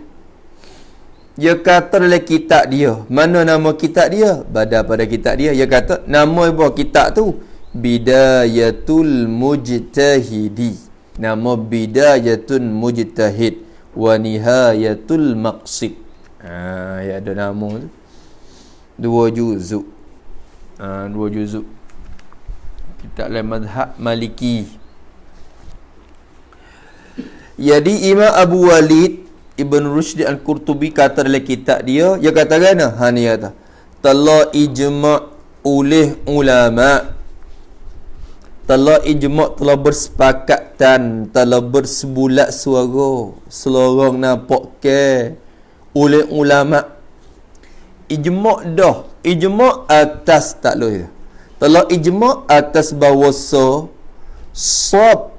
S1: Dia kata dalam kitab dia. Mana nama kitab dia? Pada kitab dia. Dia kata nama buah kitab tu Bidayatul Mujtahidi. Nama Bidayatul Mujtahid wa Nihayatul Maqsid. Ya ada nama tu. 2 juzuk. 2 juzuk. Kitab dalam mazhab Maliki. Jadi Imam Abu Walid Ibn Rushd Al-Qurtubi kata dalam kitab dia, dia katakan ni kata telah ijma' oleh ulama, telah ijma', telah bersepakatan, telah bersebulat suara selorong nampak ke oleh ulama. Ijma' dah, ijma' atas tak boleh. Telah ijma' atas bahawasa sab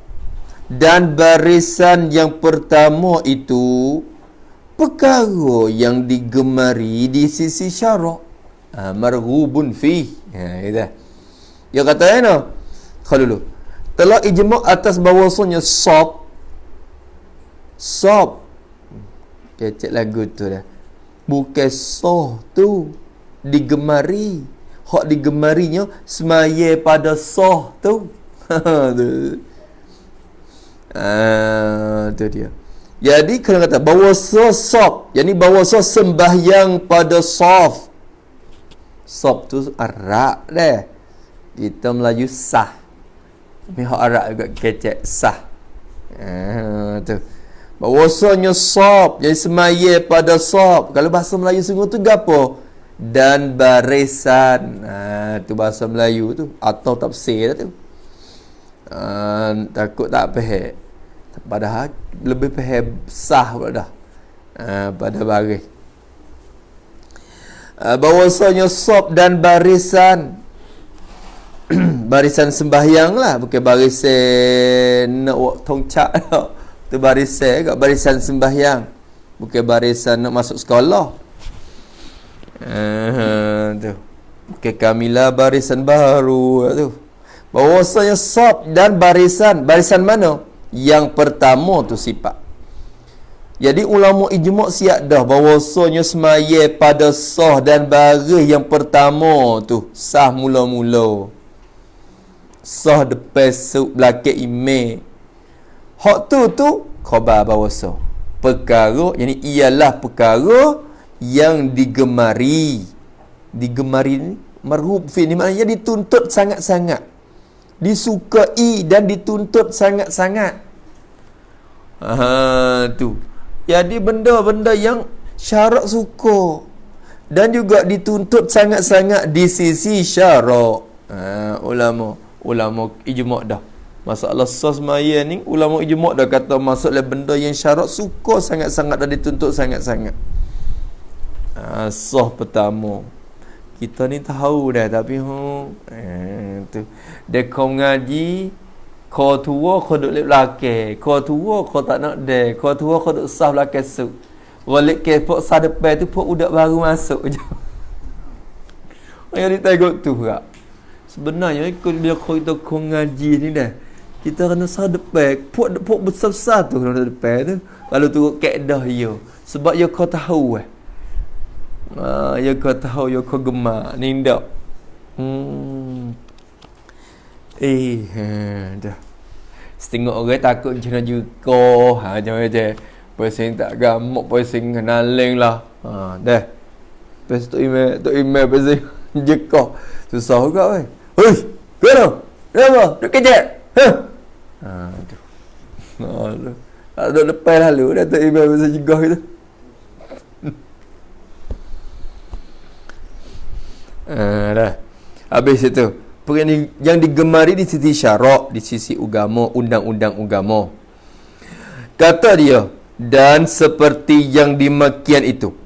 S1: dan barisan yang pertama itu perkara yang digemari di sisi syarak, marghubun fi. Gitu. Dia kata kalau dulu telah ijma' atas bahawasanya sab kecek lagu tu dah, bukan soh tu digemari. Hak digemarinya semaya pada soh tu. Tu dia. Jadi kena kata bahawasa sab, yakni bahawasa sembahyang pada saf. Sab tu Arab dah. Kita Melayu sah. Mihak Arab juga kecek sah. Tu. Bahawasanya sab, jadi semaya pada sab. Kalau bahasa Melayu sungguh tu gapo? Dan barisan. Tu bahasa Melayu tu atau tafsir tu. Takut tak faham. Padahal lebih faham sah pula dah. Pada baris. Bahawasanya sab dan barisan. Barisan sembahyang lah, bukan barisan nak buat tongcak dah. Tu barisan kat barisan sembahyang, bukan barisan nak masuk sekolah. Tu bukan Kamila barisan baru tu. Bahawasanya sab dan barisan mana? Yang pertama tu sifat. Jadi ulama ijma' siap dah bahawasanya semaya pada sah dan baris yang pertama tu sah mula-mula. Sah depan belakang imam. Hak tu khabar bahawasa perkara, yani ialah perkara yang digemari. Digemari ni marhub fi ni maknanya dituntut sangat-sangat, disukai dan dituntut sangat-sangat. Tu. Jadi benda-benda yang syarak suka dan juga dituntut sangat-sangat di sisi syarak. Ulama ijma' dah. Masalah sah semaya ni ulama ijma' dah kata masalah benda yang syarak suka sangat-sangat dan dituntut sangat-sangat. Sah pertama. Kita ni tahu dah tapi tu. Dia kau ngaji, kau tua kau duduk lep belakang, kau tua kau tak nak dia, kau tua kau duduk sah belakang su. Golek ke pok sah depan tu pok udak baru masuk je. Yang ditengok tu pula. Sebenarnya bila kita ngaji ni dah, kita kena sah depan. Pok besar-besar tu kena depan tu. Kalau turut kaedah dia. Sebab dia kau tahu ya kau tahu, ya kau gemar. Ni tak. Dah. Setengah orang takut macam mana juga. Macam-macam. Pusing tak gamuk, pusing naling lah. Dah. Lepas tu email pusing jekah. Susah juga weh. Hei, kena? Kenapa? Duk kejap? Aduh. Tak ada lepas lalu dah tu email pusing jekah gitu. Dah. Habis itu. Yang digemari di sisi syarak, di sisi agama, undang-undang agama. Kata dia, dan seperti yang demikian itu.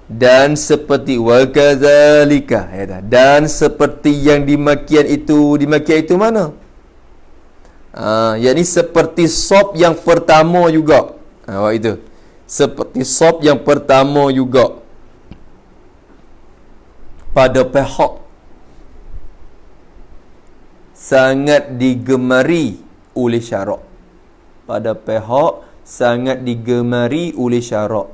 S1: Dan seperti wakadzalika, dan seperti yang demikian itu mana? Yakni seperti sop yang pertama juga. Itu. Seperti sop yang pertama juga. Pada pihak sangat digemari oleh syarak. Pada pihak sangat digemari oleh syarak.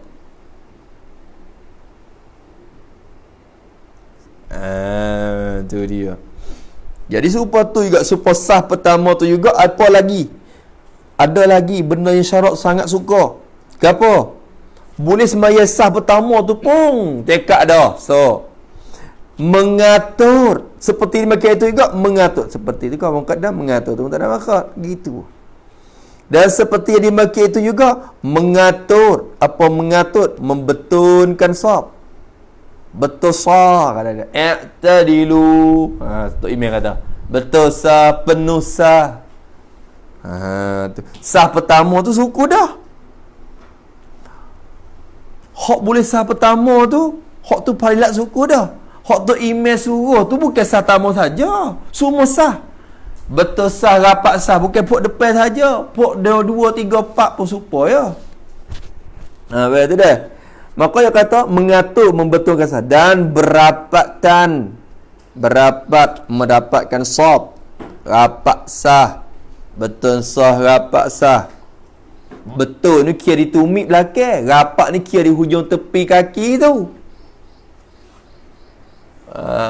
S1: Tu dia. Jadi serupa tu juga, serupa sah pertama tu juga, apa lagi? Ada lagi benda yang syarak sangat suka. Kenapa? Boleh semaya sah pertama tu pun tekad dah. So, mengatur seperti macam itu juga, mengatur seperti itu kan mukadam, mengatur tu tak ada maksud gitu. Dan seperti yang dimakai itu juga mengatur, apa mengatur, membetulkan saf. Betul sah kata dia. I'tadilu. Tu email kata. Betul sah, penuh sah. Tu. Sah pertama tu suku dah. Hak boleh sah pertama tu, hak tu parilat suku dah. Hak tu email suruh tu bukan sah tamu saja. Semua sah. Betul sah, rapat sah. Bukan pok depan saja. Pok 2, 3, 4 pun supaya. Betul dah. Maka dia kata mengatur, membetulkan sah. Dan berapat mendapatkan sop. Rapat sah. Betul sah, rapat sah. Betul ni kira di tumit belakang. Rapat ni kira di hujung tepi kaki tu.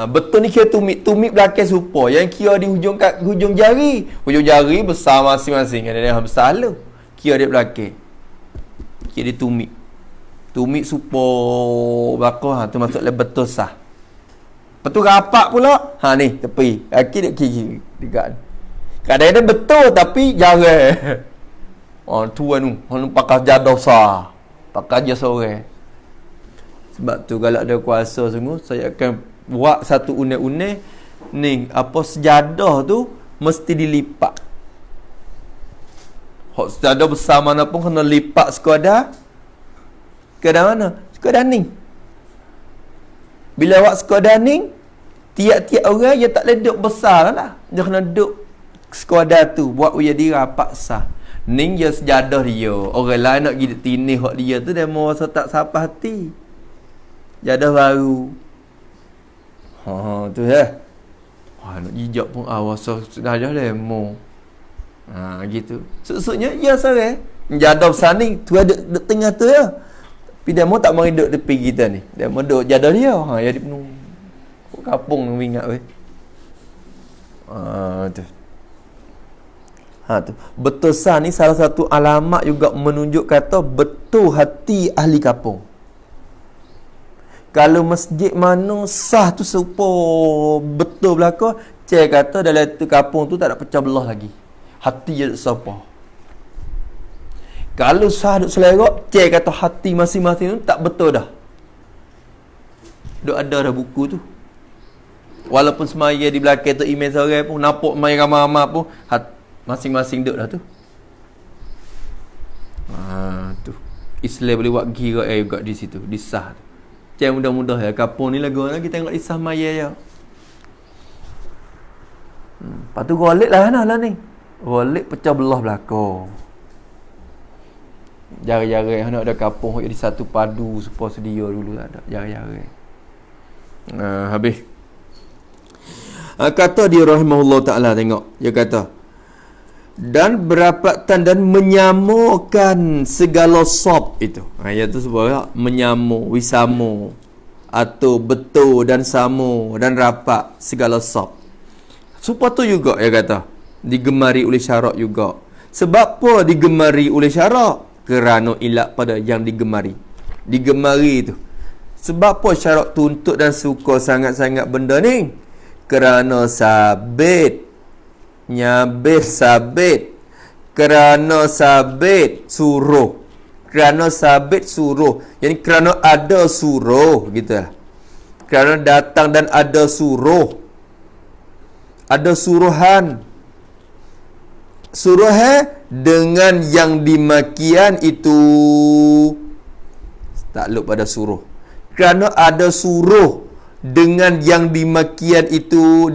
S1: Betul ni kira tumit belakang supaya yang kira di hujung jari. Hujung jari besar masing-masing. Ada yang besar lu. Kira di belakang. Kira di tumit supaya belakang. Tu maksudnya betul sah. Lepas tu rapat pula. Ni tepi. Kaki dia kiri. Dekat. Kadang-kadang betul tapi jarang. Tuan tu. Orang pakai jadah sah. Pakai je sore. Sebab tu kalau ada kuasa sungguh, saya akan buat satu unai-unai ni, apa sejadah tu mesti dilipat. Hak sejadah besar mana pun kena lipat sekadar. Sekadar mana? Sekadar ni. Bila awak sekadar ni, tiap-tiap orang dia tak boleh duduk besar lah. Dia kena duduk sekadar tu, buat uya dia rapat sah. Ni dia sejadah dia. Orang lain nak pergi tinih hak dia tu, dia mau rasa tak sampai hati. Jadah baru. Tu lah. Nak jijak pun rasa dah lemo. Gitu. Susuknya ya sore. Jadah besar ni tu ada duduk tengah tu ya. Tapi dia mau tak mari duduk tepi kita ni. Dia mau duduk jadah dia. Ya di penuh. Kapung nak ingat weh. Tu. Tu. Betul sah ni salah satu alamat juga menunjuk kata betul hati ahli kampung. Kalau masjid mana sah tu serupa betul belaka, cik kata dalam tu kampung tu tak ada pecah belah lagi. Hati je siapa. Kalau sah duk selerak, cik kata hati masing-masing tu tak betul dah. Duk ada dah buku tu. Walaupun semaya di belakang tu email seorang pun, nampak main ramai-ramai pun, masing-masing duk dah tu. Tu. Islam boleh buat kira juga di situ, di sah tu. Macam mudah-mudah ya. Kampung ni lagu kita tengok isah maya ya. Lepas tu golek lah ni. Golek pecah belah belakang. Jari-jari yang ada kampung jadi satu padu supaya sedia dulu tak ada. Jari-jari. Habis. Kata dia rahimahullah ta'ala, tengok. Dia kata, dan berapatan dan menyamakan segala sop itu. Iaitu sebuah menyamuk, wisamu, atau betul dan samu dan rapat segala sop. Supaya tu juga, dia kata, digemari oleh syarak juga. Sebab apa digemari oleh syarak? Kerana ilak pada yang digemari. Digemari tu. Sebab apa syarak tuntut dan suka sangat-sangat benda ni? Kerana sabit. Nyabit sabit. Kerana sabit suruh. Kerana sabit suruh. Jadi kerana ada suruh gitu lah. Kerana datang dan ada suruh. Ada suruhan. Suruh dengan yang dimakian itu takluk pada suruh. Kerana ada suruh dengan yang dimakian itu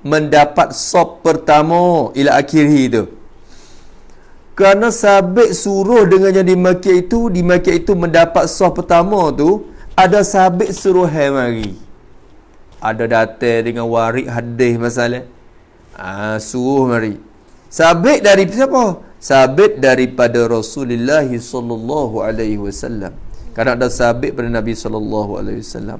S1: mendapat sop pertama ila akhirih itu. Kerana sabit suruh dengan yang dimakian itu mendapat sop pertama tu, ada sabit suruh mari. Ada datang dengan warik hadis masalah. Suruh mari. Sabit dari siapa? Sabit daripada Rasulullah sallallahu alaihi wasallam. Kerana ada sabit pada Nabi sallallahu alaihi wasallam.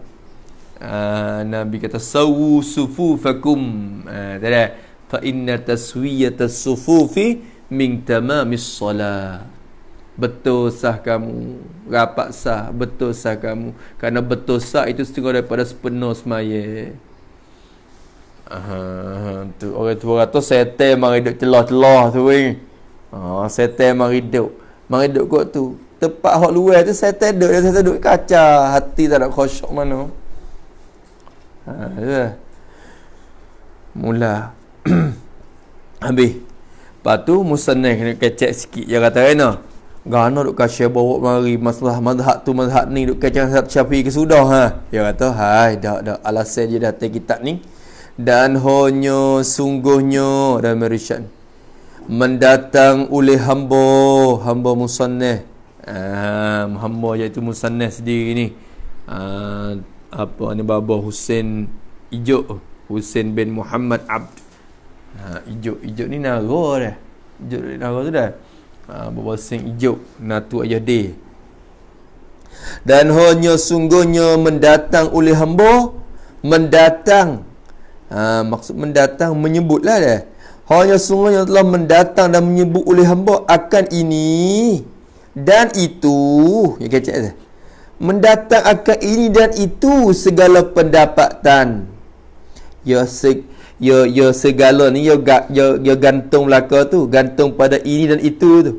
S1: Nabi kata sawu sufufakum. Tadi fa inna taswiyatas sufufi min tamamis salat. Betul sah kamu, rapat sah, betul sah kamu. Kerana betul sah itu setengah daripada sepenuh semaya. Tu orang tua kata setan mari duk celah-celah tu weh. Setan mari duk kot tu. Tempat hak luar tu setan duk kaca, hati tak ada khusyuk mana. Mula habis. Lepas tu musannaf kena kecek sikit. Dia kata kena gana duk kasih bawa mari masalah mazhab tu mazhab ni duk kecek Syafi'i ke sudah Dia kata hai dak alasan dia datang kitab ni. Dan hanya sungguhnya dalam Irsyad mendatang oleh hamba musannaf. Hamba iaitu musannaf sendiri ni. Apa ni Baba Husain Ijuk, Husain bin Muhammad Abd. Ijuk ni nara dah. Ijuk nara tu dah. Baba Husain Ijuk, natu ayah dia. Dan hanya sungguhnya mendatang oleh hamba, maksud mendatang menyebutlah dah. Hanya sungguhnya telah mendatang dan menyebut oleh hamba akan ini dan itu. Ya kecek dah. Mendatang akan ini dan itu segala pendapatan. Ya segala ni ya gantung belaka tu, gantung pada ini dan itu tu.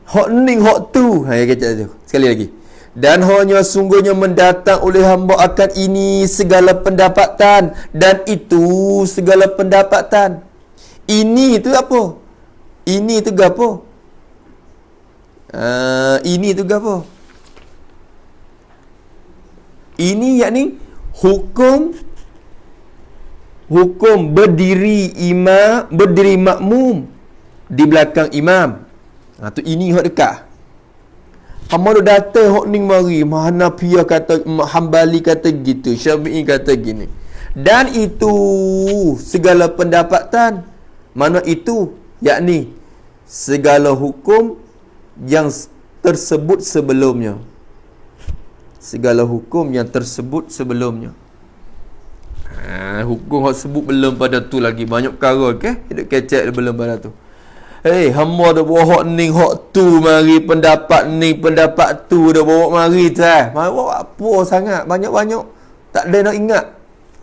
S1: Hak ni hak tu. Ya kecek tu. Sekali lagi. Dan hanya sungguhnya mendatang oleh hamba akan ini segala pendapatan dan itu segala pendapatan. Ini tu apa? Ini tu gapo? Ini tu gapo? Ini yakni hukum berdiri makmum di belakang imam. Tu ini hak dekat. Hamba duk datang hok ning mari, Hanafiyah kata, Hambali kata gitu, Syafi'i kata gini. Dan itu segala pendapatan. Mana itu? Yakni segala hukum yang tersebut sebelumnya. Segala hukum yang tersebut sebelumnya. Hukum hok sebut belum pada tu lagi. Banyak perkara ke? Hidup kecek belum pada tu. Hamba dah bawa hak ni, hak tu mari, pendapat ni, pendapat tu dah bawa mari tu. Bawa apa sangat, banyak-banyak. Tak ada nak ingat.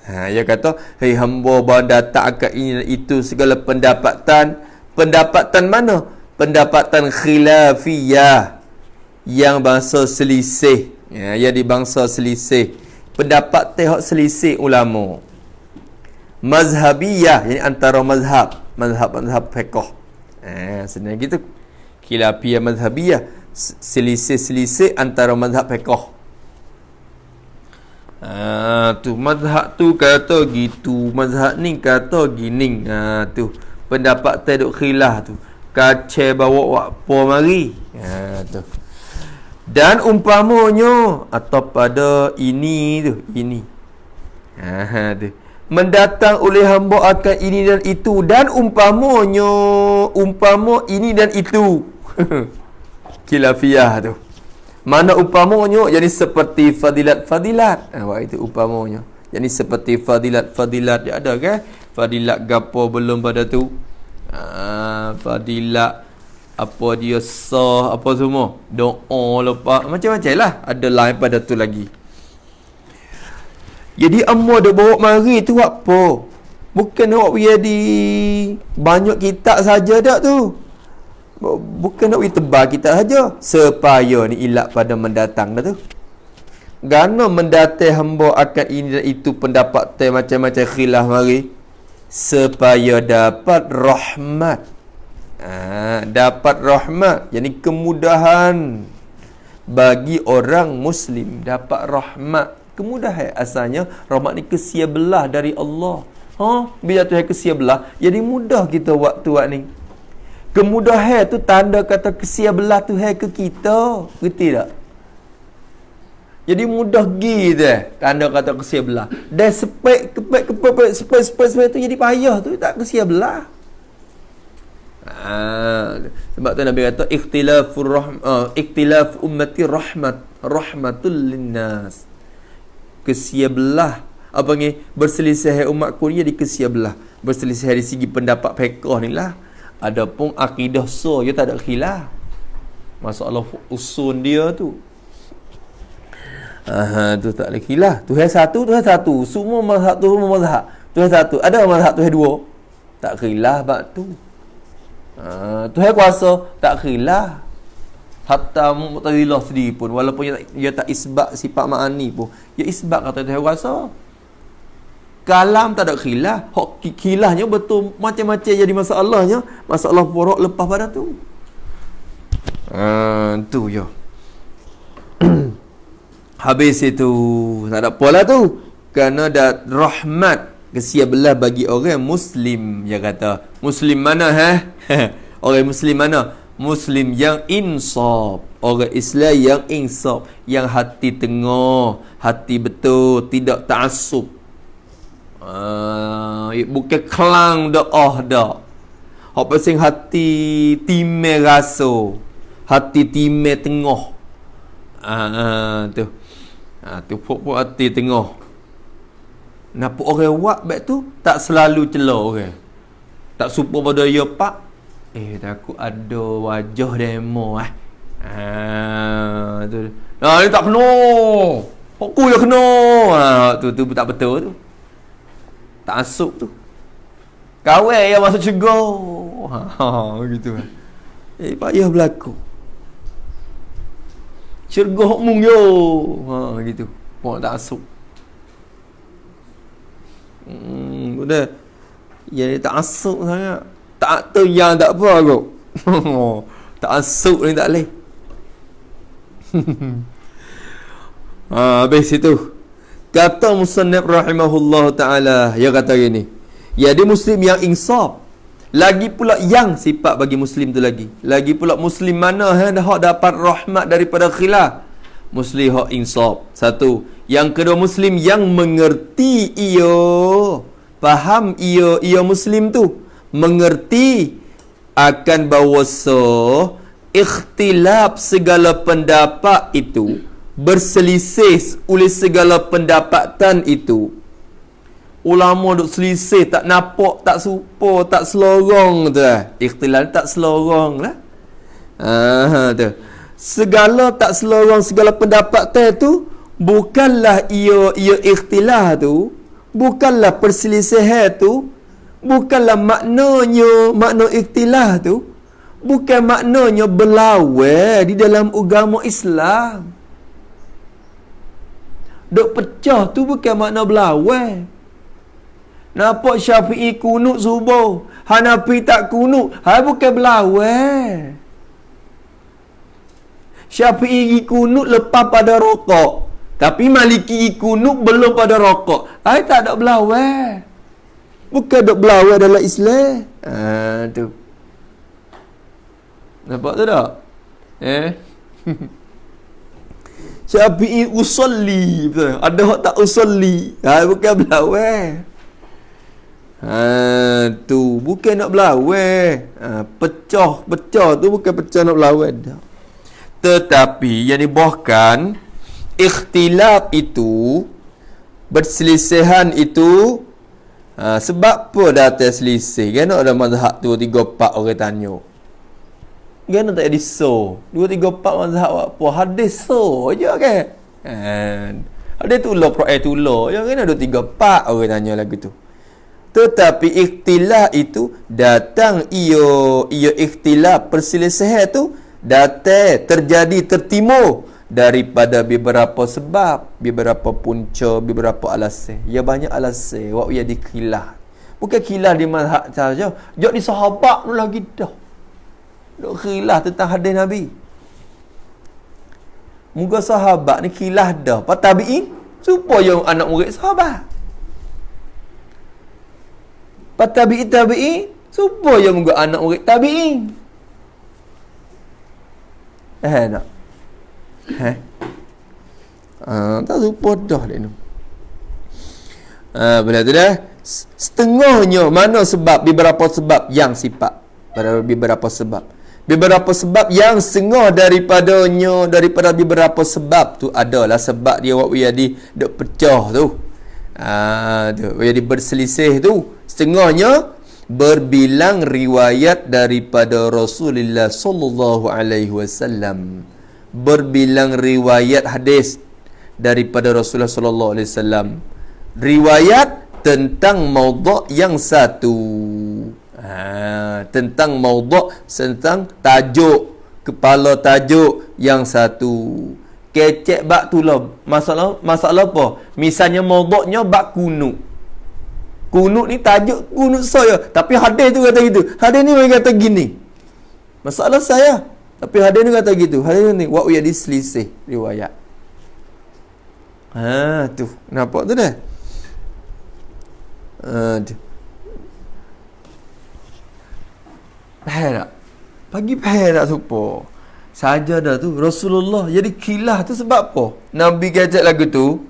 S1: Dia kata, hamba bawa datang akan ini dan itu segala pendapatan. Pendapatan mana? Pendapatan khilafiyah. Yang bangsa selisih. Yang di bangsa selisih. Pendapat hak selisih ulama. Mazhabiyah, yang antara mazhab fiqh. Sebenarnya gitu. Khilafiyah mazhabiyah, selisih antara mazhab fiqh. Tu mazhab tu kata gitu, mazhab ni kata gini. Tu pendapat taduk khilaf tu. Kacau bawa apa mari. Tu. Dan umpamanya atau pada ini tu, ini. Tu. mendatang oleh hamba akan ini dan itu, dan umpamanya ini dan itu. Khilafiyah tu. Mana umpamanya? Jadi seperti fadilat-fadilat. Itu umpamanya. Jadi seperti fadilat-fadilat dia ada kan? Fadilat gapo belum pada tu. Fadilat apa dia sah apa semua. Doa lepas macam-macam lah. Ada lain pada tu lagi. Jadi amma dah bawa mari tu apa? Bukan awak jadi banyak kitab saja dak tu. Bukan nak tebal kita saja supaya ni ilat pada mendatang dah tu. Gana mendatai hamba akan ini dan itu pendapat teh macam-macam khilaf mari supaya dapat rahmat. Dapat rahmat, yani kemudahan bagi orang muslim dapat rahmat. Kemudahan asalnya rahmat ni kesia belah dari Allah. Bila tu kesia belah, jadi mudah kita waktu ni. Kemudahan tu tanda kata kesia belah tu ke kita. Gerti tak? Jadi mudah gitu tanda kata kesia belah. Dan sepek tu jadi payah tu tak kesia belah. Sebab tu Nabi kata ikhtilaf ummati rahmatul linnas. Kesia belah apa ni berselisih umatku ni jadi kesia belah. Berselisih dari segi pendapat fiqh ni lah. Adapun akidah dia tak ada khilaf. Masalah usul dia tu. Tu tak ada khilaf. Tuhan satu. Semua mazhab tu semua mazhab. Tuhan satu. Ada mazhab Tuhan dua. Tak khilaf bab tu. Tuhan kuasa tak khilaf. Hatta Mu'tazilah sendiri pun walaupun dia tak isbat sifat ma'ani pun, dia isbat kata Tuhan kuasa. Kalam tak ada khilaf. Hak khilafnya betul macam-macam jadi masalahnya. Masalah porok lepas pada tu. Tu je. Habis itu tak ada apa lah tu. Kerana dah rahmat kesia belah bagi orang muslim. Dia kata muslim mana orang muslim mana? Muslim yang insaf. Orang Islam yang insaf, yang hati tengah, hati betul, tidak ta'assub. Bukan kelang doa dak. Hak pasing hati timeh rasa, hati timeh tengah. Tu pok hati tengah. Napa orang buat baik tu tak selalu celah orang. Tak supa pada dia pak. Takut ada wajah demo tu. Ni tak kena. Aku yang kena. Tu tak betul tu. Tak asuk tu. Kawan yang masuk syurga. Begitu. Payah berlaku. Syurga hokmung yo. Gitu. Pok tak asuk. Udah. Jadi tak asuk sangat. Tak tu yang tak apa aku. Tak asuk ni tak boleh. Habis itu kata musannif rahimahullah ta'ala, dia kata gini, jadi muslim yang insaf. Lagi pula yang sifat bagi muslim tu lagi pula muslim mana dah dapat rahmat daripada khilaf. Muslim hak insaf. Satu. Yang kedua muslim yang mengerti faham ia muslim tu mengerti akan bahawa ikhtilaf segala pendapat itu, berselisih oleh segala pendapatan itu. Ulama duk selisih, tak nampak, tak supo, tak selorong tu lah. Ikhtilaf tak selorong lah. Tu. Segala tak selorong, segala pendapatan tu bukanlah ia ikhtilaf tu, bukanlah perselisihan tu, bukanlah makna ikhtilaf tu, bukan maknanya berlawan di dalam agama Islam. Duk pecah tu bukan makna berlawan. Nampak Syafi'i kunut subuh, Hanafi tak kunut, bukan berlawan. Syafi'i kunut lepas pada rokok, tapi Maliki kunut belum pada rokok. Tak ada berlawan. Bukan duk berlawan dalam Islam. Tu. Nampak tu tak? Syafi'i usolli, betul. Ada hak tak usolli. Bukan berlawan. Tu bukan nak berlawan. Pecah tu bukan pecah nak berlawan dah. Tetapi yang dibahkan ikhtilaf itu, berselisihan itu, sebab apa datang selisih? Kan ada mazhab 2-3-4 orang tanya. Kan tak ada so. 2-3-4 mazhab apa? Hadis so je kan. Hadis tu lah, Quran tu lah. Ya kan ada 2-3-4 orang tanya lagu tu. Tetapi ikhtilaf itu datang ia ikhtilaf perselisihan tu datang terjadi tertimur daripada beberapa sebab, beberapa punca, beberapa alasan. Ya banyak alasan wak ia dikhilaf. Bukan khilaf di mazhab saja. Jok di sahabat pun lagi dah. Dok khilaf tentang hadis Nabi. Muka sahabat ni khilaf dah. Pak tabi'in supaya anak murid sahabat. Pak tabi'in supaya muka anak murid tabi'in. Tak? Tak lupa dah dia ni. Bila tu dah setengahnya mana sebab, beberapa sebab yang sifat, beberapa sebab yang setengah daripada beberapa sebab tu adalah sebab dia waktu jadi dok pecah tu. Tu jadi berselisih tu setengahnya berbilang riwayat daripada Rasulullah sallallahu alaihi wasallam. Berbilang riwayat hadis daripada Rasulullah sallallahu alaihi wasallam. Riwayat tentang maudhu' yang satu. Tentang maudhu', tentang tajuk, kepala tajuk yang satu. Kecek bab tu lah. Masalah apa? Misalnya maudhu'nya bab kunut. Kunut ni tajuk kunut saya, tapi hadis tu kata gitu. Hadis ni mereka kata gini. Masalah saya, tapi hadis ni kata gitu. Hadis ni wa ya diselisih riwayat. Tu. Nampak tu dah? Tu. Faham tak? Pagi faham tak supo? Saja dah tu. Rasulullah jadi khilaf tu sebab apa? Nabi kecek lagu tu.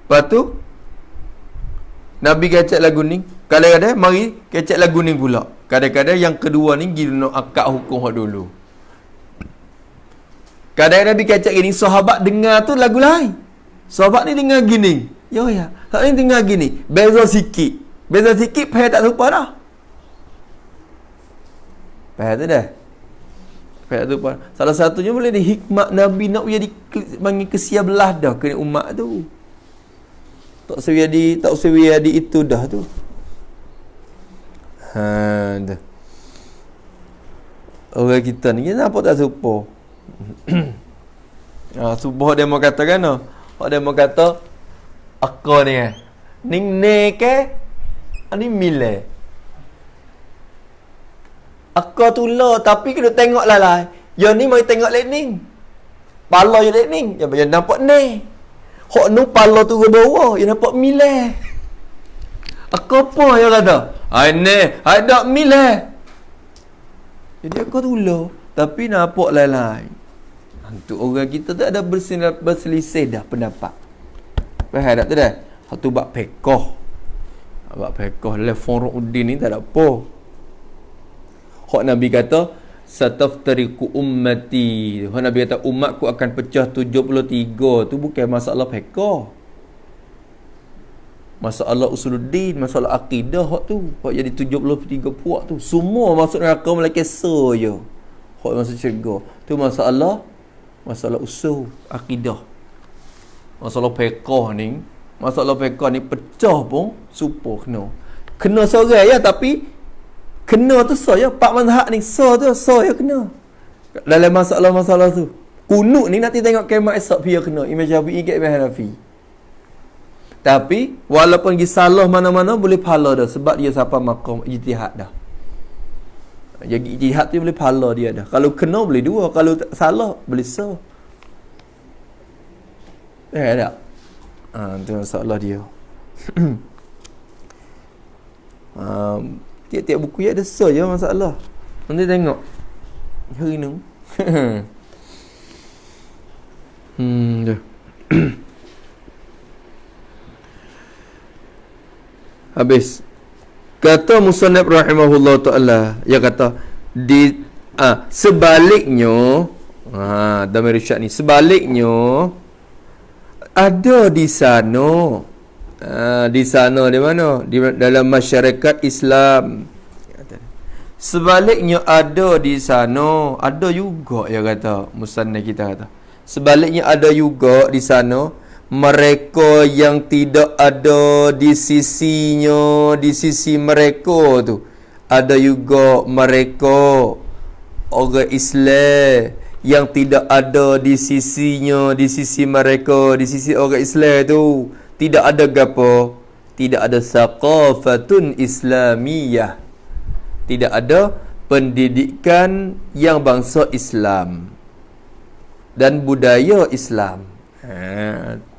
S1: Lepas tu Nabi kecek lagu ni. Kadang-kadang mari kecek lagu ni pula. Kadang-kadang yang kedua ni gila nak akad hukum hak dulu. Kadang-kadang Nabi kecek gini, sahabat dengar tu lagu lain. Sahabat ni dengar gini. Ya. Sahabat ni dengar gini. Beza sikit. Faham tak lupa dah. Faham tu dah? Faham tu pun. Salah satunya boleh di hikmat Nabi nak jadi bagi kesia belah dah ke umat tu. Tak usah di itu dah tu. Dah. Orang kita ni kenapa tak serupa? Subuh dia mau kata kan? Dia mau kata akak ni kan. Ning ke? Ani mile. Akak tu lah tapi kena tengok lah. Yang ni mai tengok lightning. Pala je lightning. Yang nampak ni. Hok nu pala tu ke bawah, yang nampak mile. Akak apa yang kata? Hai ni, hai dak mile. Jadi akak tu lah tapi nampak lain-lain. Untuk orang kita tak ada berselisih dah pendapat. Faham tak tu dah? Satu bab fiqh. Bab fiqh telefon Ruddin ni tak ada apa. Hak Nabi kata sataftariqu ummati. Hak Nabi kata umatku akan pecah 73 tu bukan masalah fiqh. Masalah usuluddin, masalah akidah hak tu. Hak jadi 73 puak tu. Semua masuk neraka malaikat je. Hak masuk syurga. Tu masalah usul akidah. Masalah fiqh ni pecah pun supo kena seorang ya, tapi kena tu saya pak mazhab ni ya kena dalam masalah tu. Kunut ni nanti tengok kiamat esok dia kena Imam Syafi'i ke Imam Hanafi. Tapi walaupun dia salah mana-mana boleh pahala dah sebab dia sampai maqam ijtihad dah. Jadi ijtihad tu boleh pahala dia dah. Kalau kena boleh dua, kalau salah boleh tak? Tu masalah dia. Tiap-tiap buku ya ada je masalah. Nanti tengok. Hari ni. Dah. Habis. Kata musannif rahimahullah ta'ala, dia kata sebaliknya, Damir Irsyad ni, sebaliknya ada di sana. Di sana di mana? Dalam masyarakat Islam. Sebaliknya ada di sana, ada juga, ya kata musannif kita kata. Sebaliknya ada juga di sana mereka yang tidak ada di sisinya, di sisi mereka tu. Ada juga mereka orang Islam yang tidak ada di sisinya, di sisi mereka, di sisi orang Islam tu. Tidak ada gapo? Tidak ada saqafatun islamiyah. Tidak ada pendidikan yang bangsa Islam dan budaya Islam.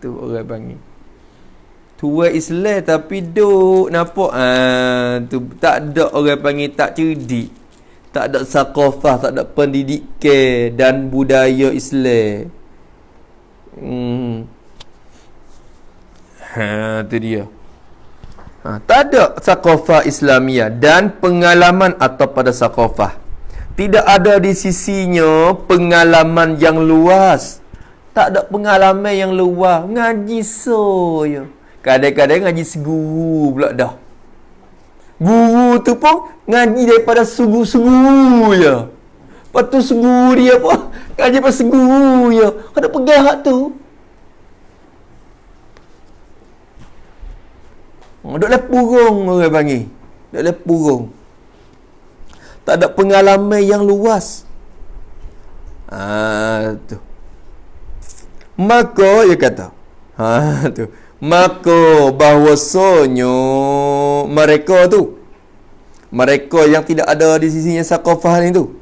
S1: Tu orang panggil tua Islam tapi duk nampak tu tak ada, orang panggil tak cerdik, tak ada saqafah, tak ada pendidikan dan budaya Islam. Tu dia. Tak ada saqafah Islamiah dan pengalaman atau pada saqafah. Tidak ada di sisinya pengalaman yang luas. Tak ada pengalaman yang luas. Ngaji ya. Kadang-kadang ngaji seguru pula dah. Guru tu pun ngaji daripada seguru ya. Lepas tu seguru dia pun ngaji daripada seguru ya. Kena pegang hak tu. Duk lepurung orang panggil. Duk lepurung. Tak ada pengalaman yang luas. Tu. Maka dia kata, tu. Maka bahwasanya mereka yang tidak ada di sisinya saqafah ni tu,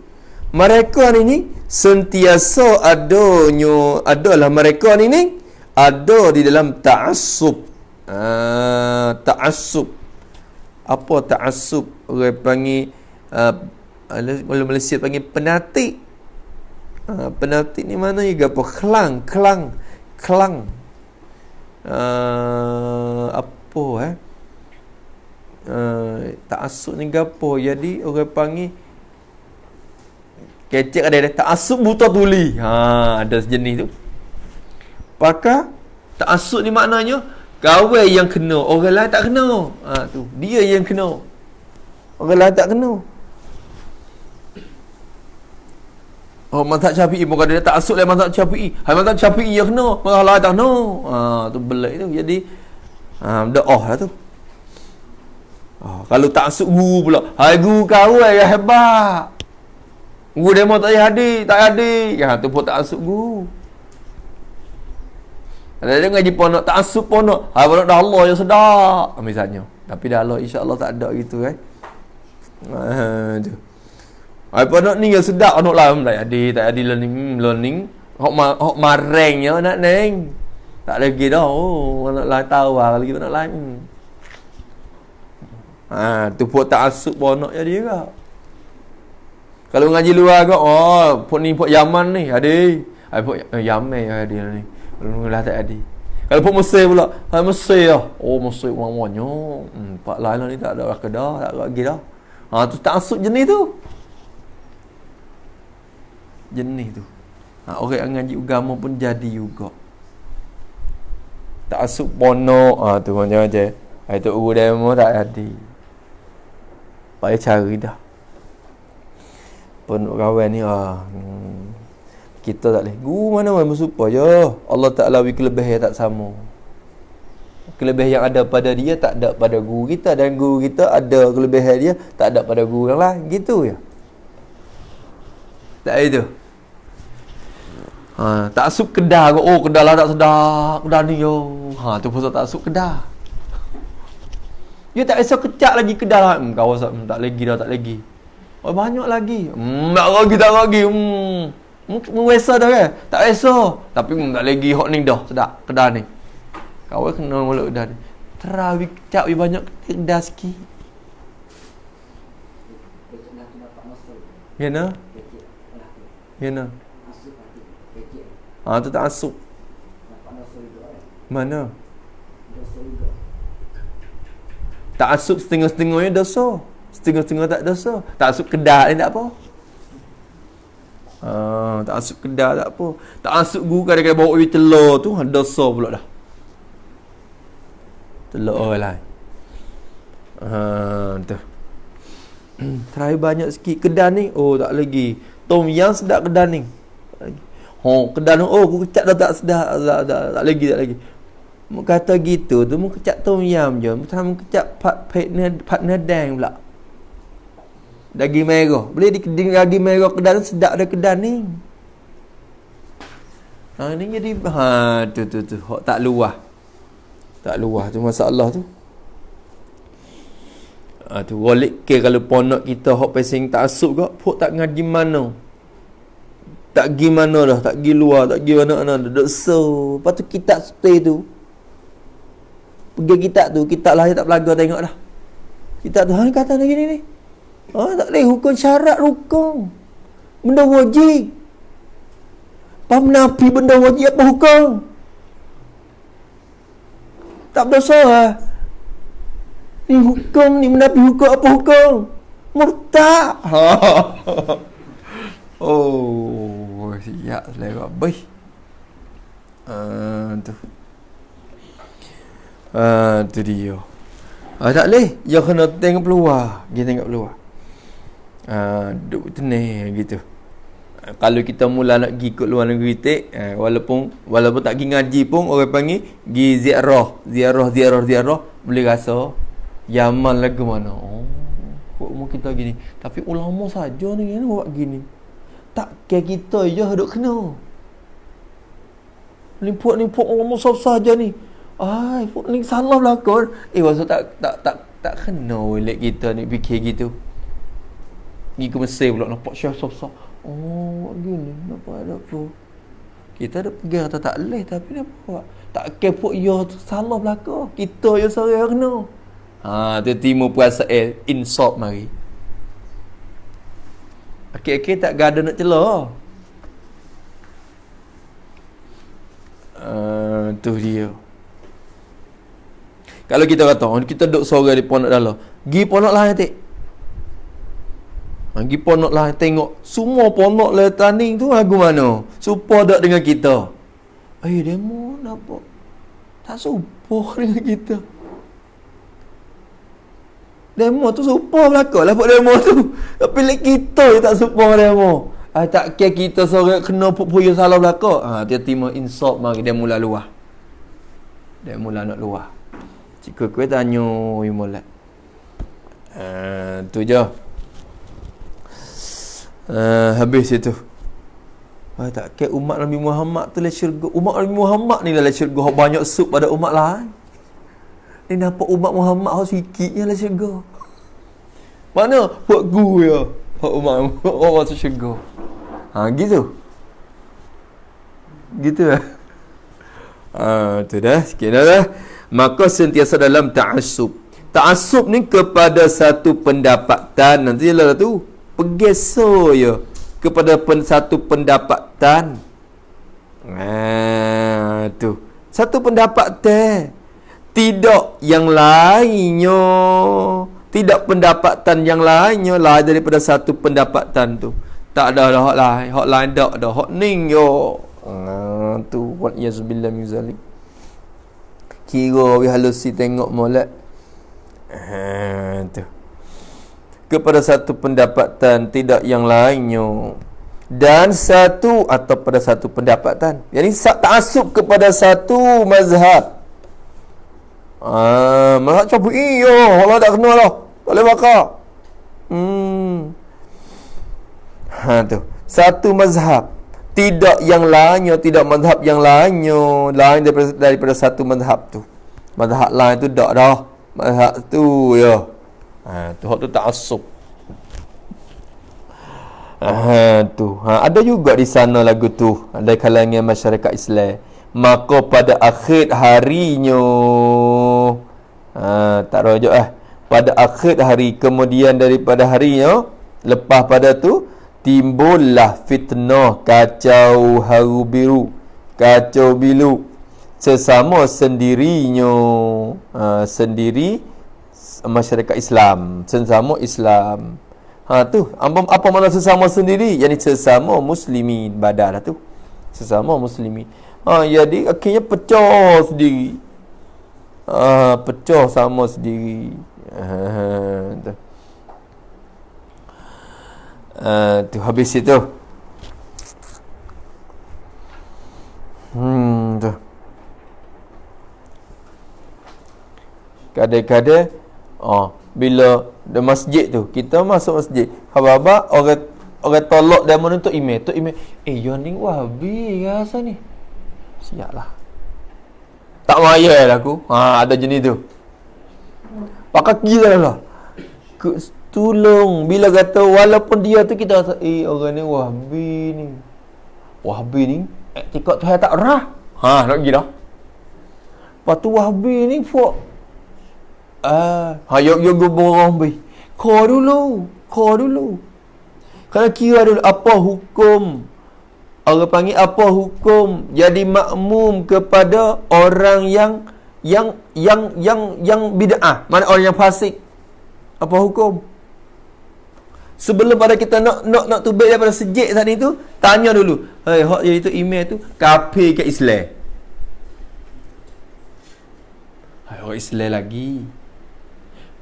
S1: mereka ni sentiasa adalah mereka ni ada di dalam ta'assub. Ta'assub. Apa ta'assub? Orang panggil kalau Malaysia panggil penatik. Penatik ni mana juga apa? Kelang. Apa ta'assub ni gapo? Jadi orang panggil kecek ada ta'assub buta tuli. Ada sejenis tu. Pakar ta'assub ni maknanya kawan yang kena, orang lain tak kena. Tu, dia yang kena. Orang lain tak kena. Mazhab Syafi'i pun kata dia tak asuk dalam mazhab Syafi'i. Mazhab Syafi'i yang kena, mazhab lain tak kena. Tu belak tu. Jadi doa lah tu. Kalau tak asuk guru pula, hai guru kawan yang hebat. Guru demo tak hadir. Tu pun tak asuk guru. Ada ngaji pondok tak asuk pondok. Pondok dah Allah yang sedap misalnya. Tapi dah Allah insya-Allah tak ada gitu kan. Tu. Pondok ni yang sedap anak lain tak ada learning. Hok marengnya nak neng. Tak lagi dah. Anak lain tahu lagi anak lain. Tu pun tak asuk pondok jadi juga. Kalau ngaji luar ke, pok ni pok Yaman ni hadir. Pok Yaman hadir ni. Lah tak ada. Kalau pun Mesir pula, Mesir lah. Mesir orang-orangnya. Pak lain ni tak ada kedah, tak ada lagi dah. Tu tak asuk jenis tu. Jenis tu. Orang yang ngaji agama pun jadi juga. Tak asuk ponok. Tu macam je. Itu guru demo tak ada. Payah cari dah. Ponok kawan ni kita tak boleh. Guru mana bersumpah je. Allah Ta'ala kelebihan tak sama. Kelebihan yang ada pada dia tak ada pada guru kita. Dan guru kita ada kelebihan dia tak ada pada guru yang lain. Gitu ya. Tak itu. Tak asuk kedah ke. Kedah lah tak sedap. Kedah ni yo. Tu pasal tak asuk kedah. Dia tak esok kecak lagi kedah lah. Kawasan tak lagi dah, tak lagi. Banyak lagi. Tak lagi. Menguasa dah kan? Tak esok. Tapi tak lagi hot ni dah. Sedap kedah ni. Kawan kena mulut kedah ni. Terawih kecak banyak kedah sikit. Gana? Tu tak asuk. Ta'assub setengah-setengahnya dosa, setengah-setengah tak dosa. Ta'assub kedah ni tak apa. Ta'assub kedah tak apa. Ta'assub guru kadang-kadang bawa ubi telur tu dosa pula dah. Telur orang lain. Tu. Try banyak sikit kedah ni. Oh tak lagi. Tom yang sedap kedah ni. Kedah ni aku kecap dah tak sedap. Tak lagi. Mu kata gitu tu mu kecap tom yam je. Mu kecap partner dang pula. Daging merah. Boleh daging merah kedah ni sedap dah kedah ni. Ni jadi tu. Hak tak luah. Tak luah tu masalah tu. Tu walik ke kalau ponok kita hok pesing ta'assub gak, pok tak ngaji mana. Tak gi mana dah, tak gi luar, tak gi mana-mana dah. Dosa. Lepas tu kitab stay tu. Pergi kitab lah tak pelaga tengok dah. Kitab tu kata lagi ni. Tak boleh hukum syarat rukun. Benda wajib. Apa menafi benda wajib apa hukum? Tak berdosa lah. Ni hukum, ni menafi hukum apa hukum? Murtad. Oh, siap selera baik. Tu. Tu dia. Tak boleh. Dia kena tengok peluang. Dia tengok peluang. Duk tenang gitu. Kalau kita mula nak pergi ke luar negeri walaupun tak pergi ngaji pun orang panggil pergi ziarah boleh rasa Yaman lagu mana. Umur kita gini. Tapi ulama saja ni buat gini. Tak kira kita je duk kena. Limpuk ulama saja ni. Puk ni salah belakang. Maksud tak kena oleh kita ni fikir gitu. Ni ke Mesir pula nampak syah sah. Gini nampak ada apa. Kita ada pegang atau tak boleh tapi dia buat. Tak kira puk ya salah belakang. Kita je seorang kena. Tu timur perasaan insaf mari. Okey tak gaduh nak celah. Tu dia. Kalau kita kata kita duduk sorang di ponok dalam, gi ponok lain tik. Gi ponok lain tengok semua ponok lain tanding tu lagu mana. Supa dak dengan kita. Demo nampak tak supa dengan kita. Demo tu supa belakang lah buat demo tu. Tapi lek kita je tak supa demo. Tak kira kita seorang kena puya salah belakang. Dia terima insaf mari dia mula luah. Dia mula nak luah. Cikgu kau tanya imolak. Tu je. Habis itu. Tak kira umat Nabi Muhammad tu lah syurga. Umat Nabi Muhammad ni lah syurga. Banyak sup pada umat lain. Ni nampak umat Muhammad sikitnya lah syurga. Mana? Buat guru ya. Umat orang masuk syurga. Gitu. Gitu lah. Tu dah. Sikit dah. Maka sentiasa dalam ta'assub. Ta'assub ni kepada satu pendapatan. Nanti lah tu. Pergeso ya. Kepada satu pendapatan. Tu. Satu pendapatan. Tidak yang lainnya. Tidak pendapatan yang lainnya lain daripada satu pendapatan tu. Tak ada hak lain. Hak lain tak ada. Hak ning yo. Tu wat yazbillah min zalik. Kira we halusi tengok molek. Tu. Kepada satu pendapatan tidak yang lainnya. Dan satu atau pada satu pendapatan. Jadi ta'assub kepada satu mazhab. Mazhab Syafi'i Allah tak kena lah. Tak boleh bakar. Tu. Satu mazhab. Tidak yang lainnya, tidak mazhab yang lainnya. Lain daripada satu mazhab tu. Mazhab lain tu tak dah. Mazhab tu ya. Tu hak tu ta'assub. Tu. Ada juga di sana lagu tu. Ada kalangan masyarakat Islam. Maka pada akhir harinya tak rojok pada akhir hari, kemudian daripada harinya lepas pada tu timbullah fitnah, kacau haru biru, kacau bilu sesama sendirinya. Sendiri masyarakat Islam, sesama Islam. Tu apa makna sesama sendiri? Yani sesama muslimin, badar tu. Sesama muslimin. Jadi akhirnya pecah sendiri. Pecah sama sendiri. Tu habis itu. Tu. Kadang-kadang bila di masjid tu, kita masuk masjid, haba-haba orang tolak dia menuntut email. Tu email, yang ni Wahabi rasa ni. Siaplah. Tak maya lah aku. Ada jenis tu. Pakai kira lah. Tolong bila kata walaupun dia tu kita rasa orang ni Wahabi ni. Wahabi ni etikot tu tak rah. Nak pergi dah. Lepas tu Wahabi ni Yok borong bi. Kau dulu. Kena kira dulu apa hukum. Orang panggil apa hukum jadi makmum kepada orang yang bid'ah. Mana orang yang fasik. Apa hukum? Sebelum pada kita nak tubik daripada sejik tadi tu, tanya dulu. Hak itu email tu kafir ke Islam? Orang Islam lagi.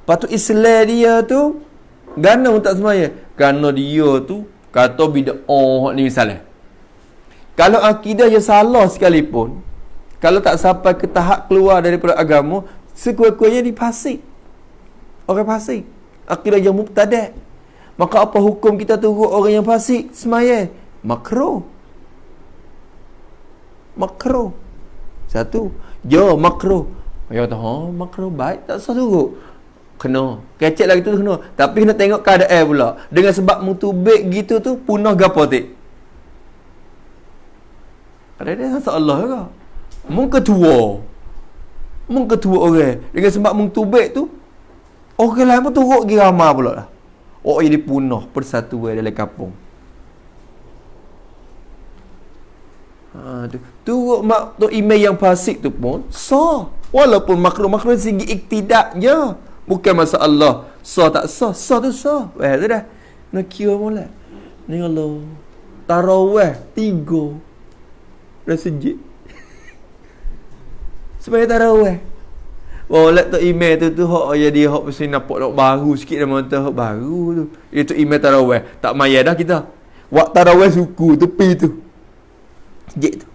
S1: Lepas tu Islam dia tu gana tak semaya. Kerana dia tu kata bid'ah ni misalnya. Kalau akidah yang salah sekalipun, kalau tak sampai ke tahap keluar daripada agama, sekuat-kuatnya dipasik. Orang fasik. Akidah yang mubtada'. Maka apa hukum kita turut orang yang fasik semaya? Makruh. Satu. Makruh. Ya tahu, makruh baik tak sah turut. Kena. Kecek lagi tu kena. Tapi kena tengok keadaan pula. Dengan sebab mutubik gitu tu punah gapo tik. Ada dia Allah ke? Mung ketua orang. Dengan sebab mutubik tu orang lain pun turut pergi ramai pula lah. Jadi punah persatuan dalam kampung. Turut mak tu email yang fasik tu pun sah. Walaupun makruh segi iktidak je. Bukan masalah sah tak sah. Sah tu sah. Tu dah. Nak kira mula. Ni Allah. Tarawih 3. Dah sejik. Supaya tarawih. Let tu email tu hak jadi hak mesti nampak baru sikit dah mata hak baru tu. Itu email tarawih. Tak maya dah kita. Wak tarawih suku tepi tu. Sejik tu.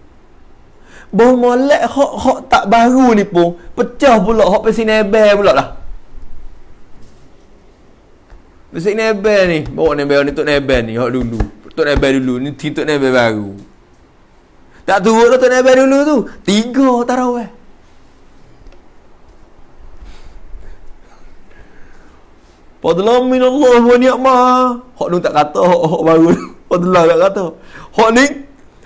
S1: Baru molek hak tak baru ni pun pecah pula hak pesi nebel pula lah. Pesi nebel ni. Bawa nebel ni tok nebel ni hak dulu. Tok nebel dulu ni tok nebel baru. Tak turut tok nebel dulu tu. 3 tarawih. Fadlan min Allah wa ni'mah. Hak tu tak kata hak baru. Fadlan tak kata. Hak ni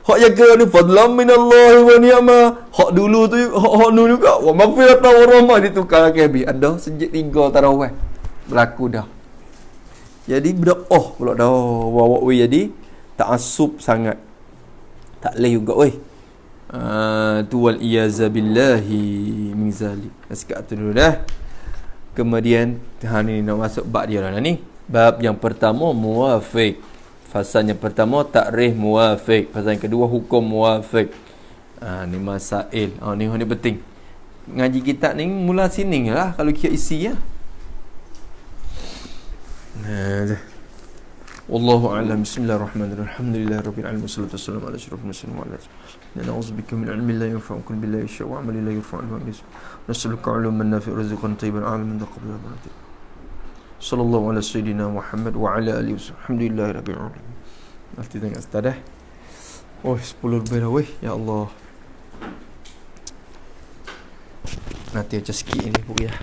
S1: hak jaga ni fadlan min Allah wa ni'mah. Hak dulu tu hak nu juga. Wa maghfiratan wa rahmah ditukar ke ada sejak 3 tarawih. Berlaku dah. Jadi berdoa pula dah. Bawa jadi ta'assub sangat. Tak leh juga weh. Tu wal iyaza billahi min zalik. Sekat tu dulu dah. Kemudian ni nak masuk bab dia lah ni. Bab yang pertama muwafiq. Fasal yang pertama takrif muwafiq. Fasal yang kedua hukum muwafiq. Ni masail. Ni penting. Ngaji kitab ni mula sini lah kalau kira isi ya. Wallahu a'lam. Bismillahirrahmanirrahim. Alhamdulillahirabbil alamin. Wassalatu wassalamu ala asyrafil mursalin wa ala alihi. Na'udzubika min ilmin la yanfa'u kullu billahi syai'un wa 'amalin la yurfa'u wa bis. Nas'aluka 'ilman nafi'an rizqan tayyiban 'aliman taqabbal barakatuh. Sallallahu ala sayyidina Muhammad wa ala alihi wasallam. Alhamdulillahirabbil alamin. Nanti tengok ustaz dah. 10 lebih dah weh. Ya Allah. Nanti aja sikit ni pun ya.